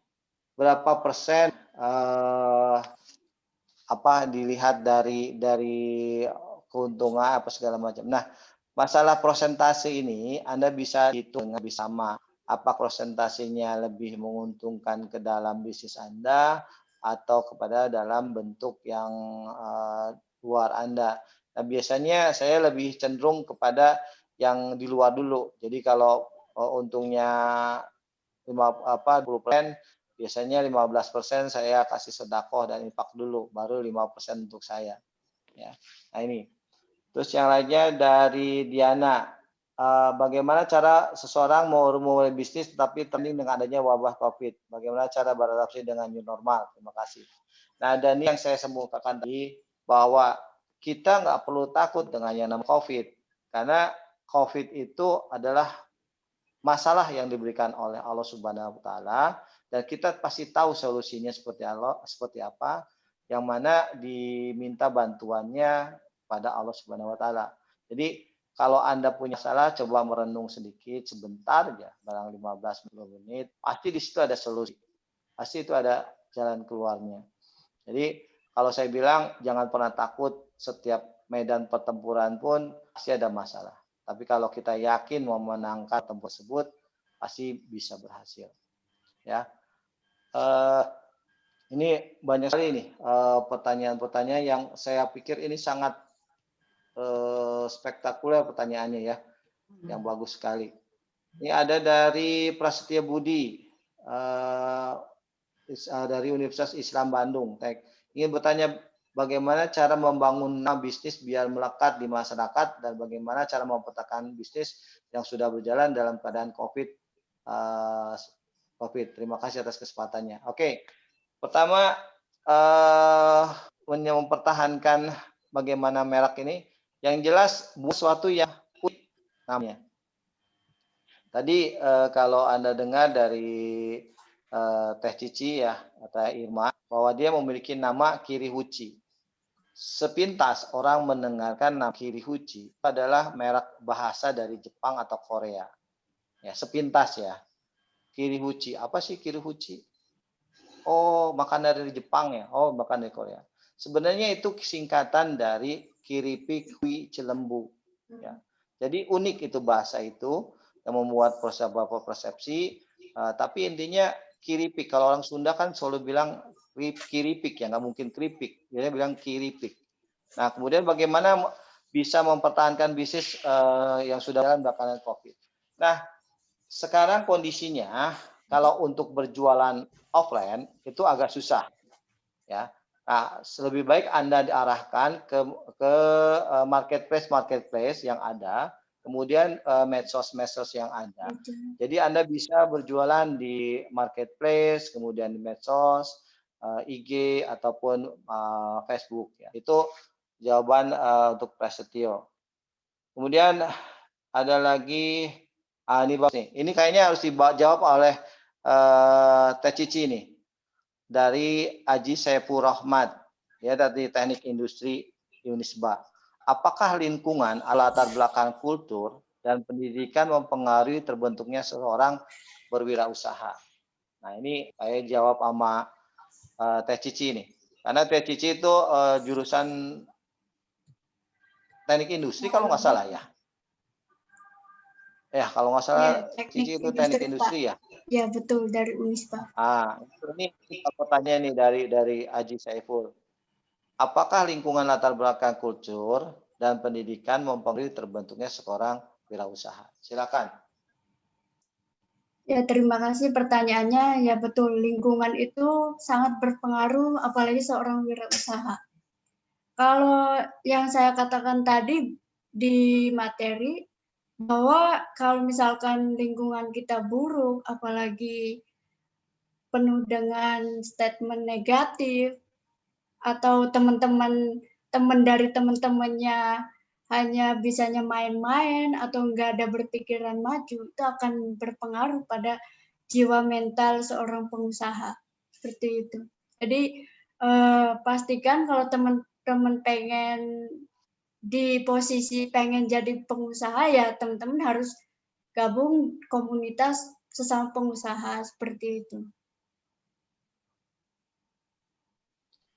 Berapa persen dilihat dari keuntungan apa segala macam. Nah, masalah persentase ini Anda bisa hitung lebih sama. Apa persentasenya lebih menguntungkan ke dalam bisnis Anda atau kepada dalam bentuk yang luar Anda. Nah, biasanya saya lebih cenderung kepada yang di luar dulu. Jadi kalau untungnya 20%, biasanya 15% saya kasih sedekah dan infak dulu, baru 5% untuk saya. Ya. Nah ini. Terus yang lainnya dari Diana, bagaimana cara seseorang mau mulai bisnis tetapi terning dengan adanya wabah COVID? Bagaimana cara beradaptasi dengan new normal? Terima kasih. Nah, dan ini yang saya semukakan tadi, bahwa kita nggak perlu takut dengan yang namanya COVID, karena COVID itu adalah masalah yang diberikan oleh Allah Subhanahu wa taala, dan kita pasti tahu solusinya seperti apa, yang mana diminta bantuannya pada Allah Subhanahu wa taala. Jadi kalau Anda punya masalah, coba merenung sedikit sebentar aja, barang 15-20 menit, pasti di situ ada solusi. Pasti itu ada jalan keluarnya. Jadi kalau saya bilang jangan pernah takut, setiap medan pertempuran pun pasti ada masalah. Tapi kalau kita yakin mau menangkan tempat tersebut, pasti bisa berhasil. Ya, ini banyak sekali nih pertanyaan-pertanyaan yang saya pikir ini sangat spektakuler pertanyaannya ya, yang bagus sekali. Ini ada dari Prasetya Budi dari Universitas Islam Bandung. Ingin bertanya, bagaimana cara membangun bisnis biar melekat di masyarakat dan bagaimana cara mempertahankan bisnis yang sudah berjalan dalam keadaan COVID. Terima kasih atas kesempatannya. Oke, pertama mempertahankan bagaimana merek ini, yang jelas buat sesuatu yang unik namanya. Tadi kalau Anda dengar dari Teh Cici ya, atau Irma, bahwa dia memiliki nama Kirihuchi. Sepintas orang mendengarkan nama Kirihuchi adalah merek bahasa dari Jepang atau Korea. Ya, sepintas ya. Kirihuchi, apa sih Kirihuchi? Oh, makanan dari Jepang ya. Oh, makanan dari Korea. Sebenarnya itu singkatan dari Kiripik Hui Cilembu. Ya. Jadi unik itu bahasa itu yang membuat beberapa persepsi. Tapi intinya kiripik. Kalau orang Sunda kan selalu bilang kiripik ya, nggak mungkin keripik. Dia bilang kiripik. Nah, kemudian bagaimana bisa mempertahankan bisnis yang sudah jalan belakangan COVID. Nah, sekarang kondisinya kalau untuk berjualan offline itu agak susah, ya. Nah, lebih baik Anda diarahkan ke marketplace yang ada, kemudian medsos yang ada. Jadi Anda bisa berjualan di marketplace, kemudian di medsos, IG ataupun Facebook. Ya. Itu jawaban untuk Prasetyo. Kemudian ada lagi ini kayaknya harus dijawab oleh Teh Cici nih, dari Aji Saiful Rahmat, ya, dari Teknik Industri Unisba. Apakah lingkungan, latar belakang kultur dan pendidikan mempengaruhi terbentuknya seseorang berwirausaha? Nah, ini saya jawab sama Teh Cici nih, karena Teh Cici itu jurusan Teknik Industri kalau nggak salah ya. Ya, kalau nggak salah, ya, Cici itu Teknik Industri ya? Ya, betul, dari Unisba. Ini pertanyaan nih dari Aji Saiful. Apakah lingkungan latar belakang kultur dan pendidikan mempengaruhi terbentuknya seorang wirausaha? Silakan. Ya, terima kasih pertanyaannya. Ya, betul, lingkungan itu sangat berpengaruh, apalagi seorang wirausaha. Kalau yang saya katakan tadi, di materi bahwa kalau misalkan lingkungan kita buruk, apalagi penuh dengan statement negatif, atau teman dari teman-temannya hanya bisanya main-main atau nggak ada berpikiran maju, itu akan berpengaruh pada jiwa mental seorang pengusaha. Seperti itu. Jadi pastikan kalau teman-teman pengen di posisi pengen jadi pengusaha, ya teman-teman harus gabung komunitas sesama pengusaha seperti itu.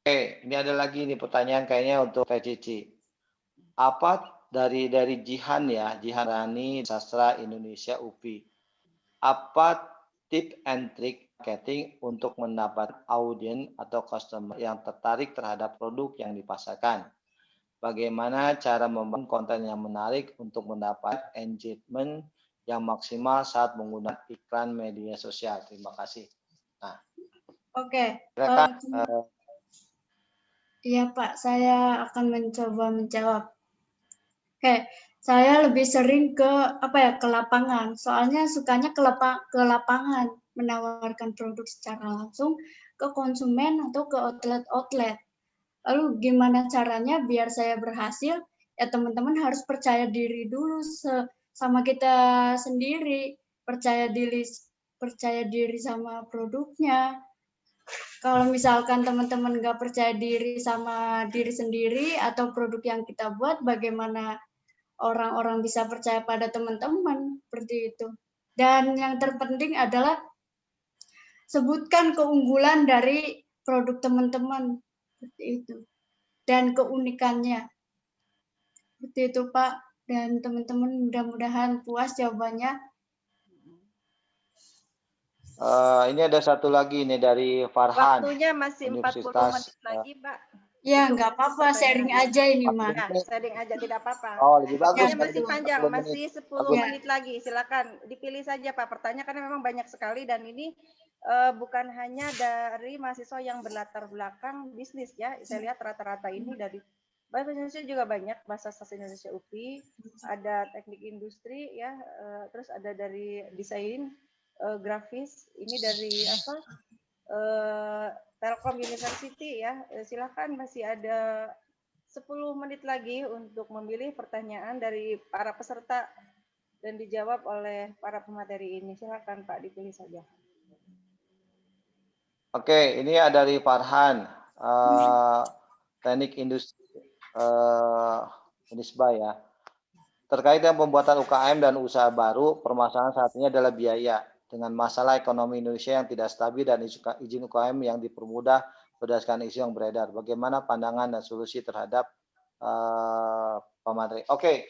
Oke, ini ada lagi nih pertanyaan kayaknya untuk Teh Cici. Apa dari Jihan ya, Jihan Rani Sastra Indonesia UPI. Apa tip and trick marketing untuk mendapat audiens atau customer yang tertarik terhadap produk yang dipasarkan? Bagaimana cara membangun konten yang menarik untuk mendapat engagement yang maksimal saat menggunakan iklan media sosial? Terima kasih. Nah, Oke. silakan. Iya Pak, saya akan mencoba menjawab. Oke, saya lebih sering ke lapangan. Soalnya sukanya ke lapangan, menawarkan produk secara langsung ke konsumen atau ke outlet-outlet. Lalu gimana caranya biar saya berhasil? Ya teman-teman harus percaya diri dulu sama kita sendiri, percaya diri sama produknya. Kalau misalkan teman-teman nggak percaya diri sama diri sendiri atau produk yang kita buat, bagaimana orang-orang bisa percaya pada teman-teman seperti itu. Dan yang terpenting adalah sebutkan keunggulan dari produk teman-teman seperti itu dan keunikannya. Seperti itu Pak, dan teman-teman mudah-mudahan puas jawabannya. Ini ada satu lagi nih dari Farhan. Waktunya masih 40 menit lagi, Pak. Ya, nggak apa-apa, sharing aja ini, Mas. Ya, sharing aja, tidak apa-apa. Oh, lebih bagus. Waktunya masih panjang, masih 10 menit lagi. Silakan dipilih saja Pak pertanyaan, karena memang banyak sekali dan ini bukan hanya dari mahasiswa yang berlatar belakang bisnis ya. Saya lihat rata-rata ini dari bahasa Indonesia juga banyak, bahasa sastra Indonesia UPI, ada teknik industri ya, terus ada dari desain grafis, ini dari apa? Telkom University ya. Silakan, masih ada 10 menit lagi untuk memilih pertanyaan dari para peserta dan dijawab oleh para pemateri ini. Silakan Pak, dipilih saja. Oke, ini ada dari Farhan, teknik industri Unisba ya. Terkait dengan pembuatan UKM dan usaha baru, permasalahan saat ini adalah biaya. Dengan masalah ekonomi Indonesia yang tidak stabil dan izin UKM yang dipermudah berdasarkan isu yang beredar. Bagaimana pandangan dan solusi terhadap pemateri? Oke,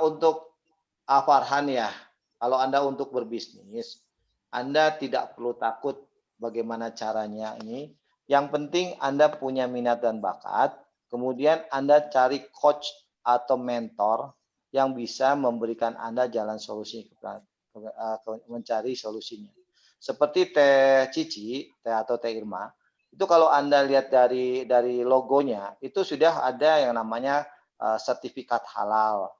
untuk Farhan ya, kalau Anda untuk berbisnis, Anda tidak perlu takut bagaimana caranya ini. Yang penting Anda punya minat dan bakat, kemudian Anda cari coach atau mentor yang bisa memberikan Anda jalan solusi mencari solusinya. Seperti Teh Cici, atau Teh Irma, itu kalau Anda lihat dari logonya, itu sudah ada yang namanya sertifikat halal.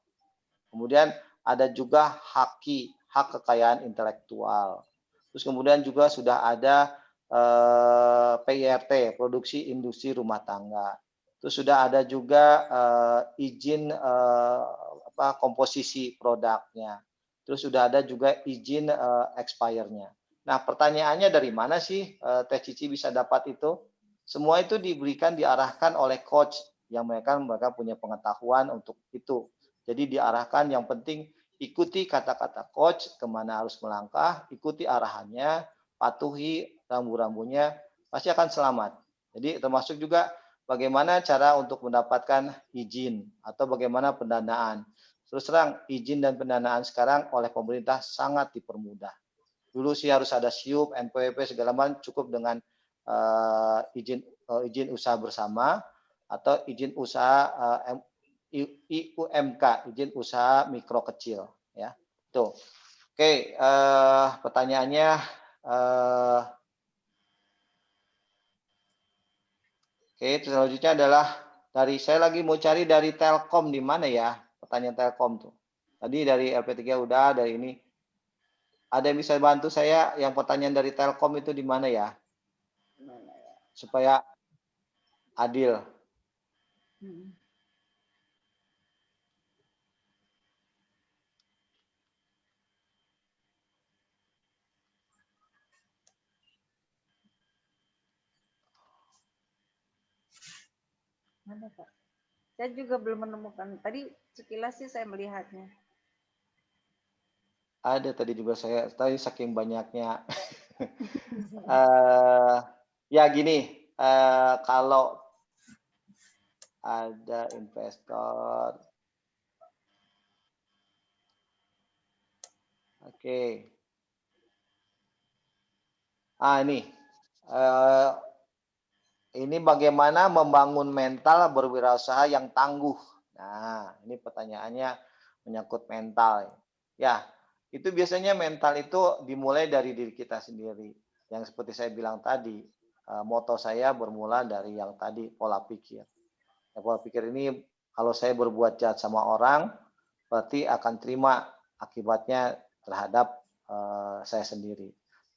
Kemudian ada juga hak kekayaan intelektual. Terus kemudian juga sudah ada PIRT, produksi industri rumah tangga. Terus sudah ada juga izin komposisi produknya. Terus sudah ada juga izin expire-nya. Nah, pertanyaannya dari mana sih Teh Cici bisa dapat itu? Semua itu diberikan, diarahkan oleh coach yang mereka punya pengetahuan untuk itu. Jadi diarahkan, yang penting ikuti kata-kata coach, kemana harus melangkah, ikuti arahannya, patuhi rambu-rambunya, pasti akan selamat. Jadi termasuk juga bagaimana cara untuk mendapatkan izin atau bagaimana pendanaan. Terus terang, izin dan pendanaan sekarang oleh pemerintah sangat dipermudah. Dulu sih harus ada SIUP, NPWP segala macam, cukup dengan izin usaha bersama atau izin usaha IUMK, izin usaha mikro kecil ya. Tuh. Oke, pertanyaannya oke, selanjutnya adalah saya lagi mau cari dari Telkom di mana ya? pertanyaan Telkom tuh. Tadi dari LP3 udah, dari ini. Ada yang bisa bantu saya yang pertanyaan dari Telkom itu di mana ya? Supaya adil. Mana Pak? Saya juga belum menemukan. Tadi sekilas sih saya melihatnya. Ada tadi juga saya, tadi saking banyaknya. Ya gini, kalau ada investor, oke. Ini bagaimana membangun mental berwirausaha yang tangguh. Nah, ini pertanyaannya menyangkut mental. Ya, itu biasanya mental itu dimulai dari diri kita sendiri. Yang seperti saya bilang tadi, moto saya bermula dari yang tadi, pola pikir. Ya, pola pikir ini kalau saya berbuat jahat sama orang, berarti akan terima akibatnya terhadap saya sendiri.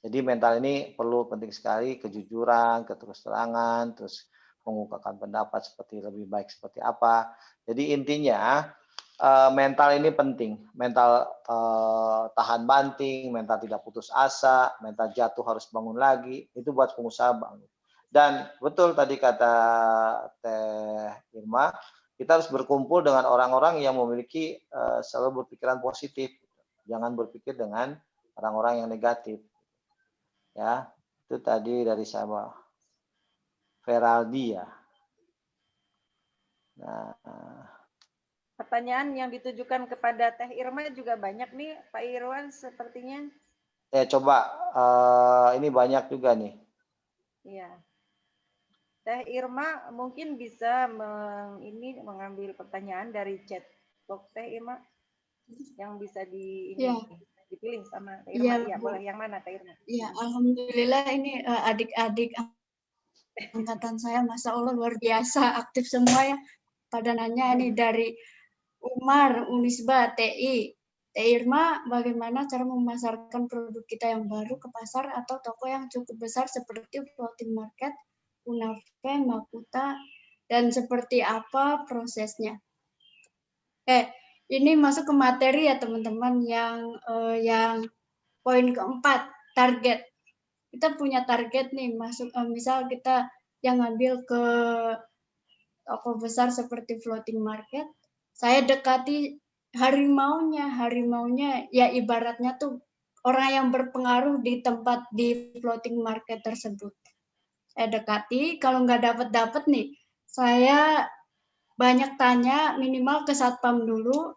Jadi mental ini perlu penting sekali, kejujuran, keterus-terangan, terus mengungkapkan pendapat seperti lebih baik seperti apa. Jadi intinya mental ini penting, mental tahan banting, mental tidak putus asa, mental jatuh harus bangun lagi, itu buat pengusaha bangun. Dan betul tadi kata Teh Irma, kita harus berkumpul dengan orang-orang yang memiliki selalu berpikiran positif, jangan berpikir dengan orang-orang yang negatif. Ya, itu tadi dari saya, Feraldi ya. Nah, pertanyaan yang ditujukan kepada Teh Irma juga banyak nih, Pak Irwan sepertinya. Coba ini banyak juga nih. Iya. Teh Irma mungkin bisa mengambil pertanyaan dari chat box Teh Irma yang bisa dipilih sama Teh Irma. Iya, boleh. Yang mana Teh Irma? Iya, alhamdulillah ini adik-adik angkatan saya, Masya Allah luar biasa aktif semua ya. Pada nanya ini dari Umar, Unisba, TI. Teh Irma, bagaimana cara memasarkan produk kita yang baru ke pasar atau toko yang cukup besar seperti floating market, Unafe, Makuta, dan seperti apa prosesnya? Ini masuk ke materi ya teman-teman yang poin keempat, target. Kita punya target nih, masuk misal kita yang ngambil ke toko besar seperti floating market, saya dekati harimaunya ya ibaratnya tuh orang yang berpengaruh di tempat di floating market tersebut. Saya dekati, kalau nggak dapat nih, saya banyak tanya minimal ke satpam dulu.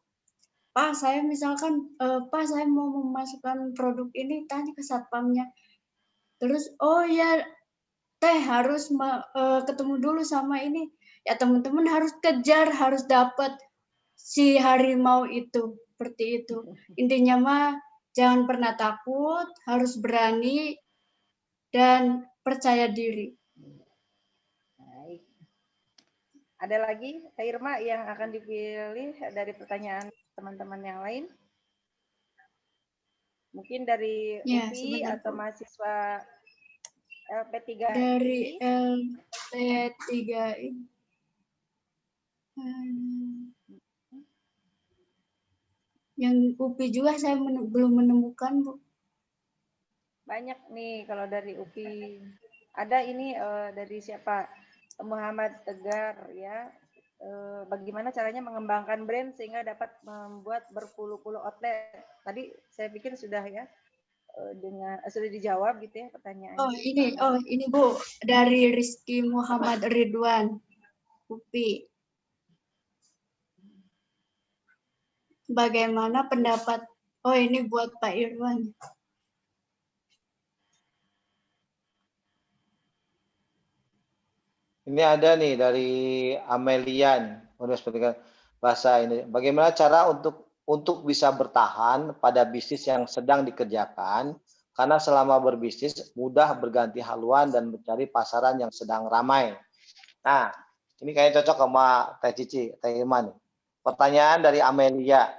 Pak, saya misalkan, Pak saya mau memasukkan produk ini, tanya ke satpamnya. Terus, oh ya Teh harus ketemu dulu sama ini. Ya teman-teman harus kejar, harus dapat si harimau itu. Seperti itu. Intinya mah jangan pernah takut, harus berani, dan percaya diri. Baik. Ada lagi Teh Irma yang akan dipilih dari pertanyaan teman-teman yang lain? Mungkin dari Ya, UPI sebentar, atau Bu. mahasiswa LP3 Dari LP3 ini. Yang UPI juga saya belum menemukan, Bu. Banyak nih kalau dari UPI. Ada ini dari siapa? Muhammad Tegar ya. Bagaimana caranya mengembangkan brand sehingga dapat membuat berpuluh-puluh outlet. Tadi saya pikir sudah ya sudah dijawab gitu ya pertanyaannya. Ini Bu, dari Rizky Muhammad Ridwan, UPI. Bagaimana pendapat? Oh, ini buat Pak Irwan. Ini ada nih dari Amelian, Universitas Bahasa ini. Bagaimana cara untuk bisa bertahan pada bisnis yang sedang dikerjakan? Karena selama berbisnis mudah berganti haluan dan mencari pasaran yang sedang ramai. Nah, ini kayaknya cocok sama Teh Cici, Teh Irma nih. pertanyaan dari Amelia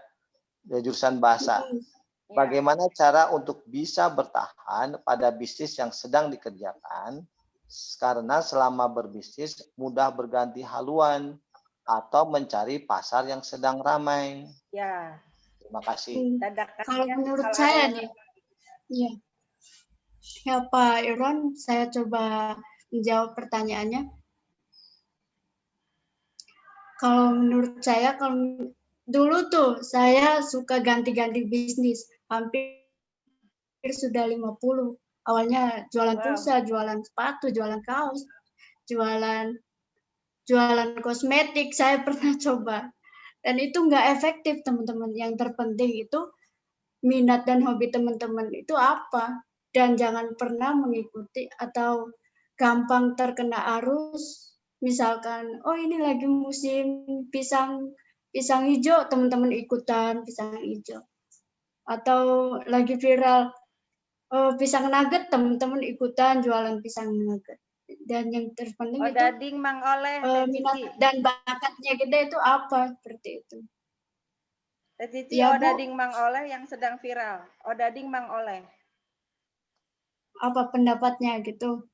dari jurusan bahasa. Ya. Bagaimana cara untuk bisa bertahan pada bisnis yang sedang dikerjakan karena selama berbisnis mudah berganti haluan atau mencari pasar yang sedang ramai? Ya. Terima kasih. Dadakan Kalau ya, menurut kalau saya ada- nih, ya, ya Pak Irwan, saya coba menjawab pertanyaannya. Kalau menurut saya, kalau dulu tuh saya suka ganti-ganti bisnis, hampir sudah 50. Awalnya jualan Wow. pulsa, jualan sepatu, jualan kaos, jualan kosmetik, saya pernah coba. Dan itu nggak efektif, teman-teman. Yang terpenting itu minat dan hobi teman-teman itu apa. Dan jangan pernah mengikuti atau gampang terkena arus. Misalkan, oh ini lagi musim pisang hijau, teman-teman ikutan pisang hijau. Atau lagi viral pisang nugget, teman-teman ikutan jualan pisang nugget. Dan yang terpenting itu Odading Mang Oleh, Teh minat Cici. dan bakatnya kita itu apa, seperti itu. Teh Cici, Ya, Bu. Odading Mang Oleh yang sedang viral. Odading Mang Oleh. Apa pendapatnya gitu?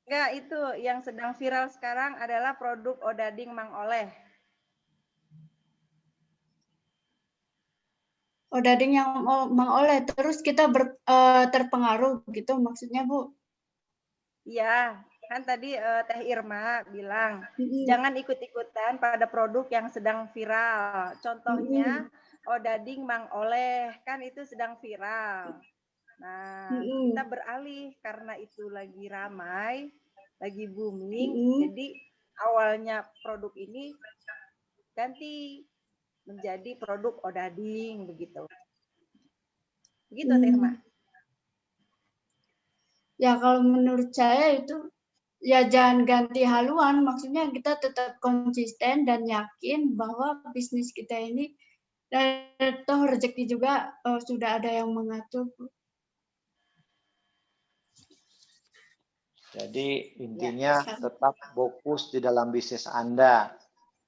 Enggak, itu yang sedang viral sekarang adalah produk Odading Mang Oleh. Odading yang Mang Oleh, terus kita terpengaruh gitu maksudnya, Bu? Iya, kan tadi Teh Irma bilang, Mm-mm. jangan ikut-ikutan pada produk yang sedang viral. Contohnya, Odading Mang Oleh, kan itu sedang viral. Nah, Mm-mm. kita beralih karena itu lagi ramai, lagi booming, Mm-mm. jadi awalnya produk ini ganti menjadi produk Odading, begitu. Begitu, Teh Irma. Ya kalau menurut saya itu ya jangan ganti haluan, maksudnya kita tetap konsisten dan yakin bahwa bisnis kita ini dan toh rezeki juga sudah ada yang mengatur. Jadi intinya tetap fokus di dalam bisnis Anda.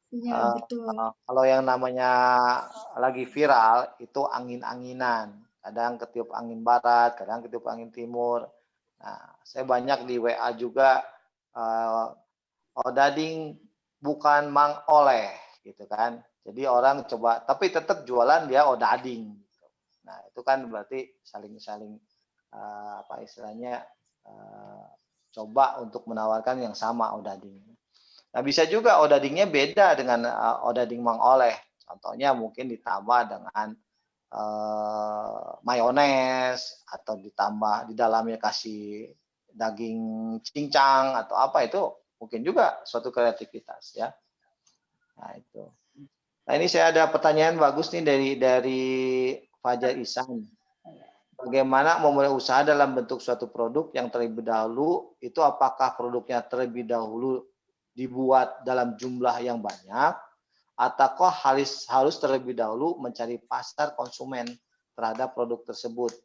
Ya, betul. Kalau yang namanya lagi viral itu angin-anginan. Kadang ketiup angin barat, kadang ketiup angin timur. Nah, saya banyak di WA juga Odading bukan Mang Oleh gitu kan. Jadi orang coba tapi tetap jualan dia Odading. Nah, itu kan berarti saling-saling apa istilahnya coba untuk menawarkan yang sama Odading. Nah, bisa juga Odadingnya beda dengan Odading Mang Oleh. Contohnya mungkin ditambah dengan mayones atau ditambah di dalamnya kasih daging cincang atau apa, itu mungkin juga suatu kreativitas ya. Nah, itu. Nah, ini saya ada pertanyaan bagus nih dari Fajar Ihsan. Bagaimana memulai usaha dalam bentuk suatu produk yang terlebih dahulu itu apakah produknya terlebih dahulu dibuat dalam jumlah yang banyak ataukah harus terlebih dahulu mencari pasar konsumen terhadap produk tersebut.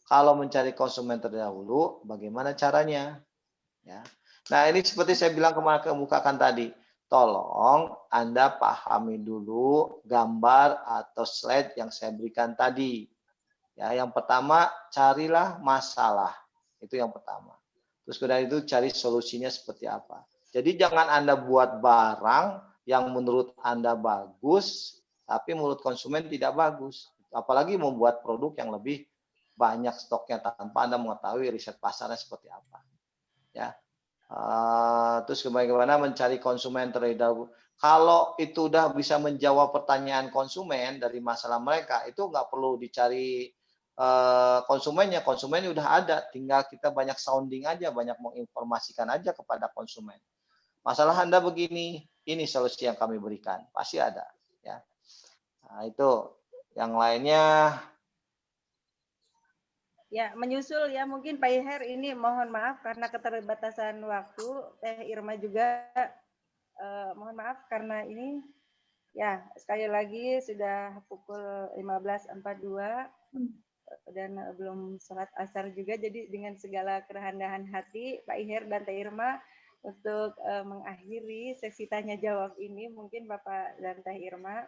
Kalau mencari konsumen terlebih dahulu, bagaimana caranya? Ya. Nah, ini seperti saya bilang kemukakan tadi, tolong Anda pahami dulu gambar atau slide yang saya berikan tadi. Ya, yang pertama carilah masalah, itu yang pertama. Terus kemudian itu cari solusinya seperti apa. Jadi jangan Anda buat barang yang menurut Anda bagus, tapi menurut konsumen tidak bagus. Apalagi membuat produk yang lebih banyak stoknya tanpa Anda mengetahui riset pasarnya seperti apa. Ya. Terus bagaimana mencari konsumen terlebih dahulu. Kalau itu udah bisa menjawab pertanyaan konsumen dari masalah mereka, itu nggak perlu dicari konsumennya udah ada, tinggal kita banyak sounding aja, banyak menginformasikan aja kepada konsumen. Masalah Anda begini, ini solusi yang kami berikan, pasti ada ya. Nah, itu yang lainnya Ya, menyusul ya mungkin Pak Iher ini mohon maaf karena keterbatasan waktu. Teh Irma juga mohon maaf karena ini ya sekali lagi sudah pukul 15.42 dan belum sholat asar juga. Jadi dengan segala kerendahan hati Pak Iher dan Teh Irma untuk mengakhiri sesi tanya jawab ini, mungkin Bapak dan Teh Irma.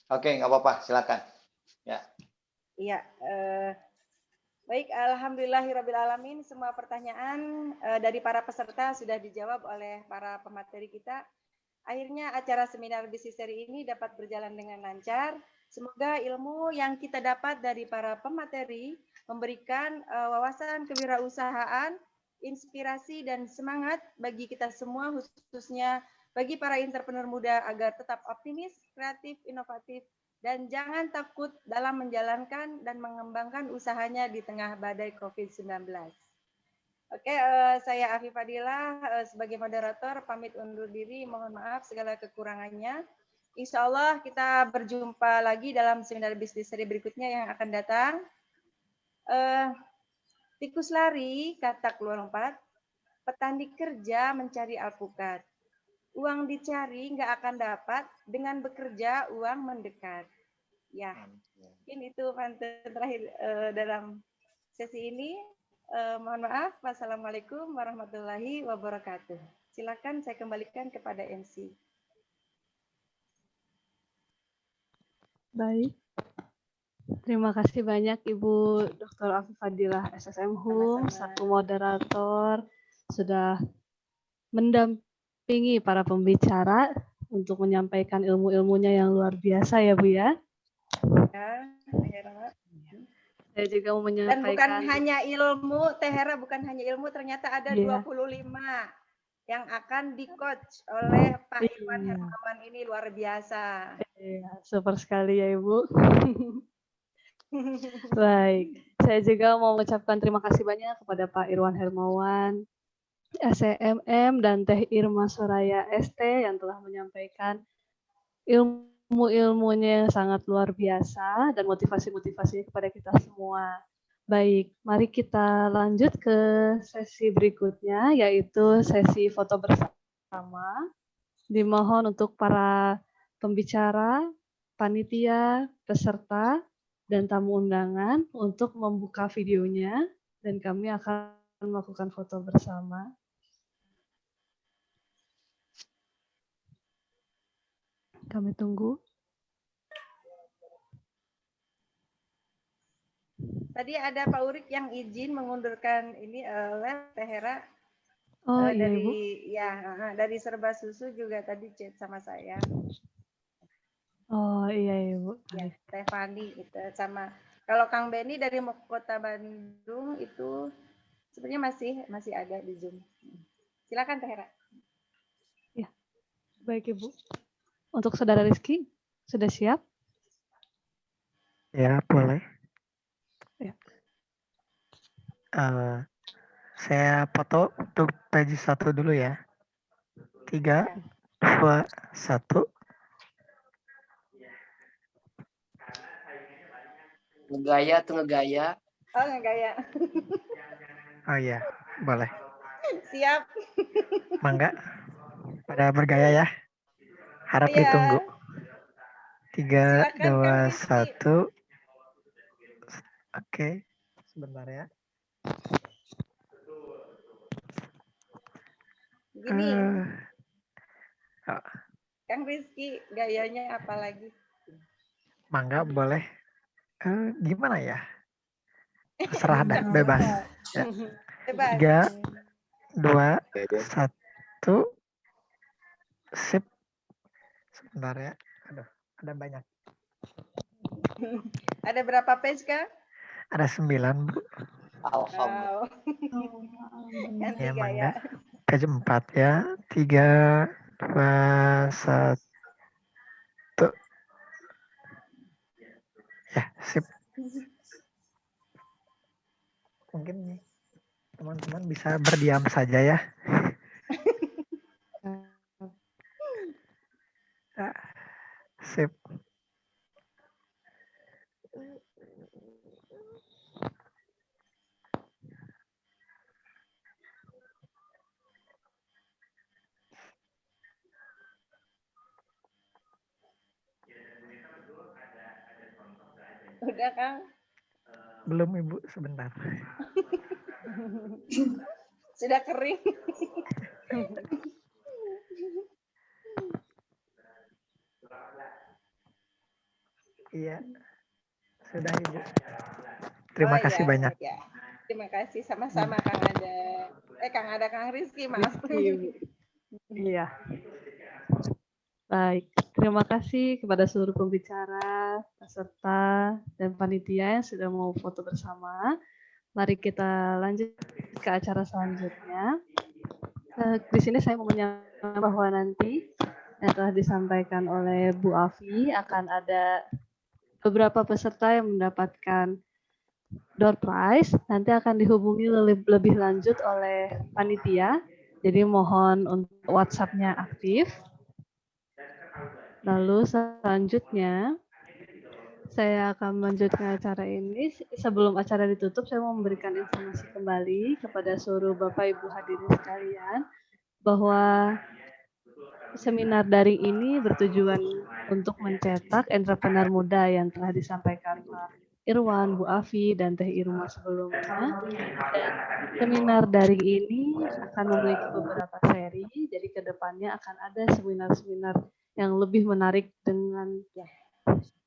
Oke, nggak apa-apa, silakan. Ya. Iya, baik, alhamdulillahirrabbilalamin, semua pertanyaan dari para peserta sudah dijawab oleh para pemateri kita. Akhirnya acara seminar bisnis seri ini dapat berjalan dengan lancar. Semoga ilmu yang kita dapat dari para pemateri memberikan wawasan kewirausahaan, inspirasi dan semangat bagi kita semua, khususnya bagi para entrepreneur muda agar tetap optimis, kreatif, inovatif, dan jangan takut dalam menjalankan dan mengembangkan usahanya di tengah badai COVID-19. Oke, saya Afi Fadila sebagai moderator pamit undur diri. Mohon maaf segala kekurangannya. Insya Allah kita berjumpa lagi dalam seminar bisnis seri berikutnya yang akan datang. Tikus lari, kata keluar lompat. Petani kerja mencari alpukat. Uang dicari nggak akan dapat, dengan bekerja uang mendekat. Ya, mungkin itu pantun terakhir dalam sesi ini. Mohon maaf. Wassalamualaikum warahmatullahi wabarakatuh. Silakan saya kembalikan kepada MC. Baik. Terima kasih banyak Ibu Dr. Afi Fadilah SSM HUM, selaku moderator, sudah mendampingi para pembicara untuk menyampaikan ilmu-ilmunya yang luar biasa ya Bu ya. Saya juga mau menyampaikan. Dan bukan hanya ilmu, Teh Hera, bukan hanya ilmu, ternyata ada 25 yang akan di-coach oleh Pak Irwan Hermawan, ini luar biasa. Iya, super sekali ya Ibu. Baik, saya juga mau mengucapkan terima kasih banyak kepada Pak Irwan Hermawan, SEMM, dan Teh Irma Soraya ST yang telah menyampaikan ilmu-ilmunya yang sangat luar biasa dan motivasi-motivasinya kepada kita semua. Baik, mari kita lanjut ke sesi berikutnya, yaitu sesi foto bersama. Dimohon untuk para pembicara, panitia, peserta, dan tamu undangan untuk membuka videonya, dan kami akan melakukan foto bersama. Kami tunggu. Tadi ada Pak Urik yang izin mengundurkan ini live, Teh Hera. Oh iya dari Ibu. Ya, dari Serba Susu juga tadi chat sama saya. Oh iya Ibu. Ya, Teh Fani itu sama. Kalau Kang Beni dari Kota Bandung itu sebenarnya masih ada di Zoom. Silakan Teh Hera. Ya, baik Ibu. Untuk Saudara Rizky, sudah siap? Ya, boleh. Ya. Saya foto untuk page 1 dulu ya. 3, 2, 1. Ngegaya tuh ngegaya. Oh, ngegaya. Oh iya, boleh. Siap. Mangga. Pada bergaya ya. Harap ditunggu. 3, 2, 1. Oke. Sebentar ya. Gini. Kang Rizky, gayanya apa lagi? Mangga boleh. Gimana ya? Terserah dah, bebas. Ya. 3, 2, 1. Sip. Sebentar ya. Aduh, ada banyak. Ada berapa page, Kang? Ada 9, Bu. Alhamdulillah. Ganti Ya, gaya. Page 4 ya. 3, 2, 1. Ya, sip. Mungkin teman-teman bisa berdiam saja ya. Sip. Udah, Kang? Belum Ibu, sebentar. Sudah kering. Iya, sudah Ibu. Terima Oh, kasih ya, banyak. ya. Terima kasih sama-sama Kang Ada. Kang Rizky, maaf. Iya. Baik, terima kasih kepada seluruh pembicara, peserta, dan panitia yang sudah mau foto bersama. Mari kita lanjut ke acara selanjutnya. Di sini saya mau menyampaikan bahwa nanti yang telah disampaikan oleh Bu Afi akan ada beberapa peserta yang mendapatkan door prize. Nanti akan dihubungi lebih lanjut oleh panitia. Jadi mohon untuk WhatsApp-nya aktif. Lalu selanjutnya saya akan melanjutkan acara ini. Sebelum acara ditutup, saya mau memberikan informasi kembali kepada seluruh Bapak Ibu hadirin sekalian bahwa seminar daring ini bertujuan untuk mencetak entrepreneur muda yang telah disampaikan Pak Irwan, Bu Afi, dan Teh Irma sebelumnya. Dan seminar daring ini akan memiliki beberapa seri, jadi ke depannya akan ada seminar-seminar yang lebih menarik dengan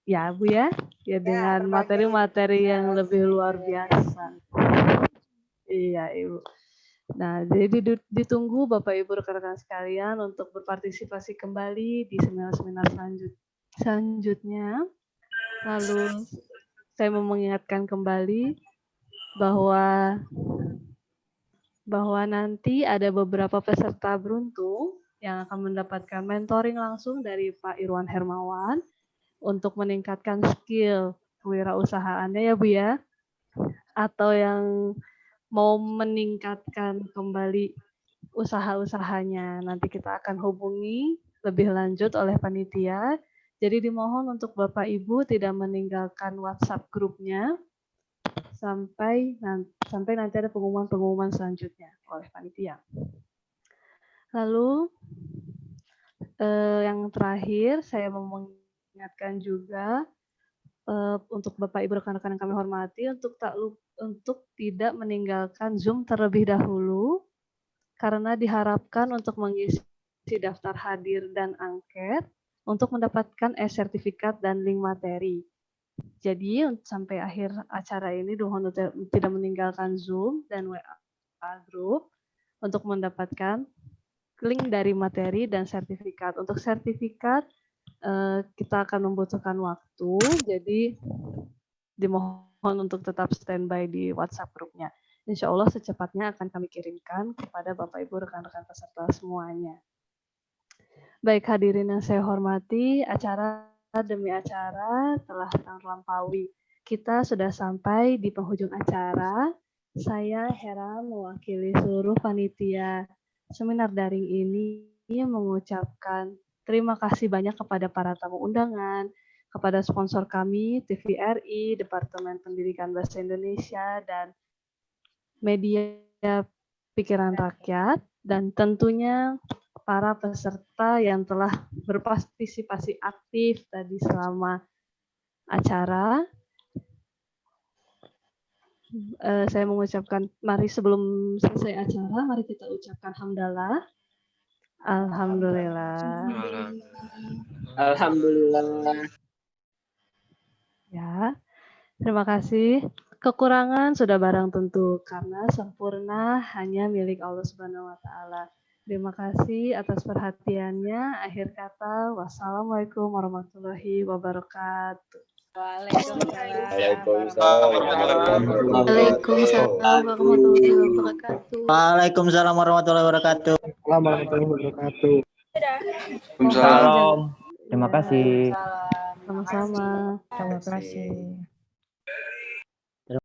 ya Bu ya dengan materi-materi yang lebih luar biasa. Iya Ibu. Nah, jadi ditunggu Bapak Ibu rekan-rekan sekalian untuk berpartisipasi kembali di seminar-seminar selanjutnya. Lalu saya mau mengingatkan kembali bahwa nanti ada beberapa peserta beruntung yang akan mendapatkan mentoring langsung dari Pak Irwan Hermawan untuk meningkatkan skill kewirausahaannya ya Bu ya. Atau yang mau meningkatkan kembali usaha-usahanya. Nanti kita akan hubungi lebih lanjut oleh panitia. Jadi dimohon untuk Bapak Ibu tidak meninggalkan WhatsApp grupnya sampai nanti ada pengumuman-pengumuman selanjutnya oleh panitia. Lalu yang terakhir saya mau mengingatkan juga untuk Bapak Ibu rekan-rekan yang kami hormati untuk tidak meninggalkan Zoom terlebih dahulu karena diharapkan untuk mengisi daftar hadir dan angket untuk mendapatkan e-sertifikat dan link materi. Jadi sampai akhir acara ini mohon tidak meninggalkan Zoom dan WA group untuk mendapatkan link dari materi dan sertifikat. Untuk sertifikat kita akan membutuhkan waktu, jadi dimohon untuk tetap standby di WhatsApp grupnya. Insya Allah secepatnya akan kami kirimkan kepada Bapak Ibu rekan-rekan peserta semuanya. Baik hadirin yang saya hormati, acara demi acara telah terlampaui. Kita sudah sampai di penghujung acara. Saya Hera mewakili seluruh panitia seminar daring ini mengucapkan terima kasih banyak kepada para tamu undangan, kepada sponsor kami, TVRI, Departemen Pendidikan Bahasa Indonesia, dan Media Pikiran Rakyat, dan tentunya para peserta yang telah berpartisipasi aktif tadi selama acara. Saya mengucapkan, mari sebelum selesai acara, mari kita ucapkan hamdalah. Alhamdulillah. Alhamdulillah. Ya, terima kasih. Kekurangan sudah barang tentu karena sempurna hanya milik Allah Subhanahu wa taala. Terima kasih atas perhatiannya. Akhir kata, wassalamualaikum warahmatullahi wabarakatuh. Waalaikumsalam warahmatullahi wabarakatuh. Waalaikumsalam warahmatullahi wabarakatuh. Salam. Terima kasih. Sama-sama. Terima kasih.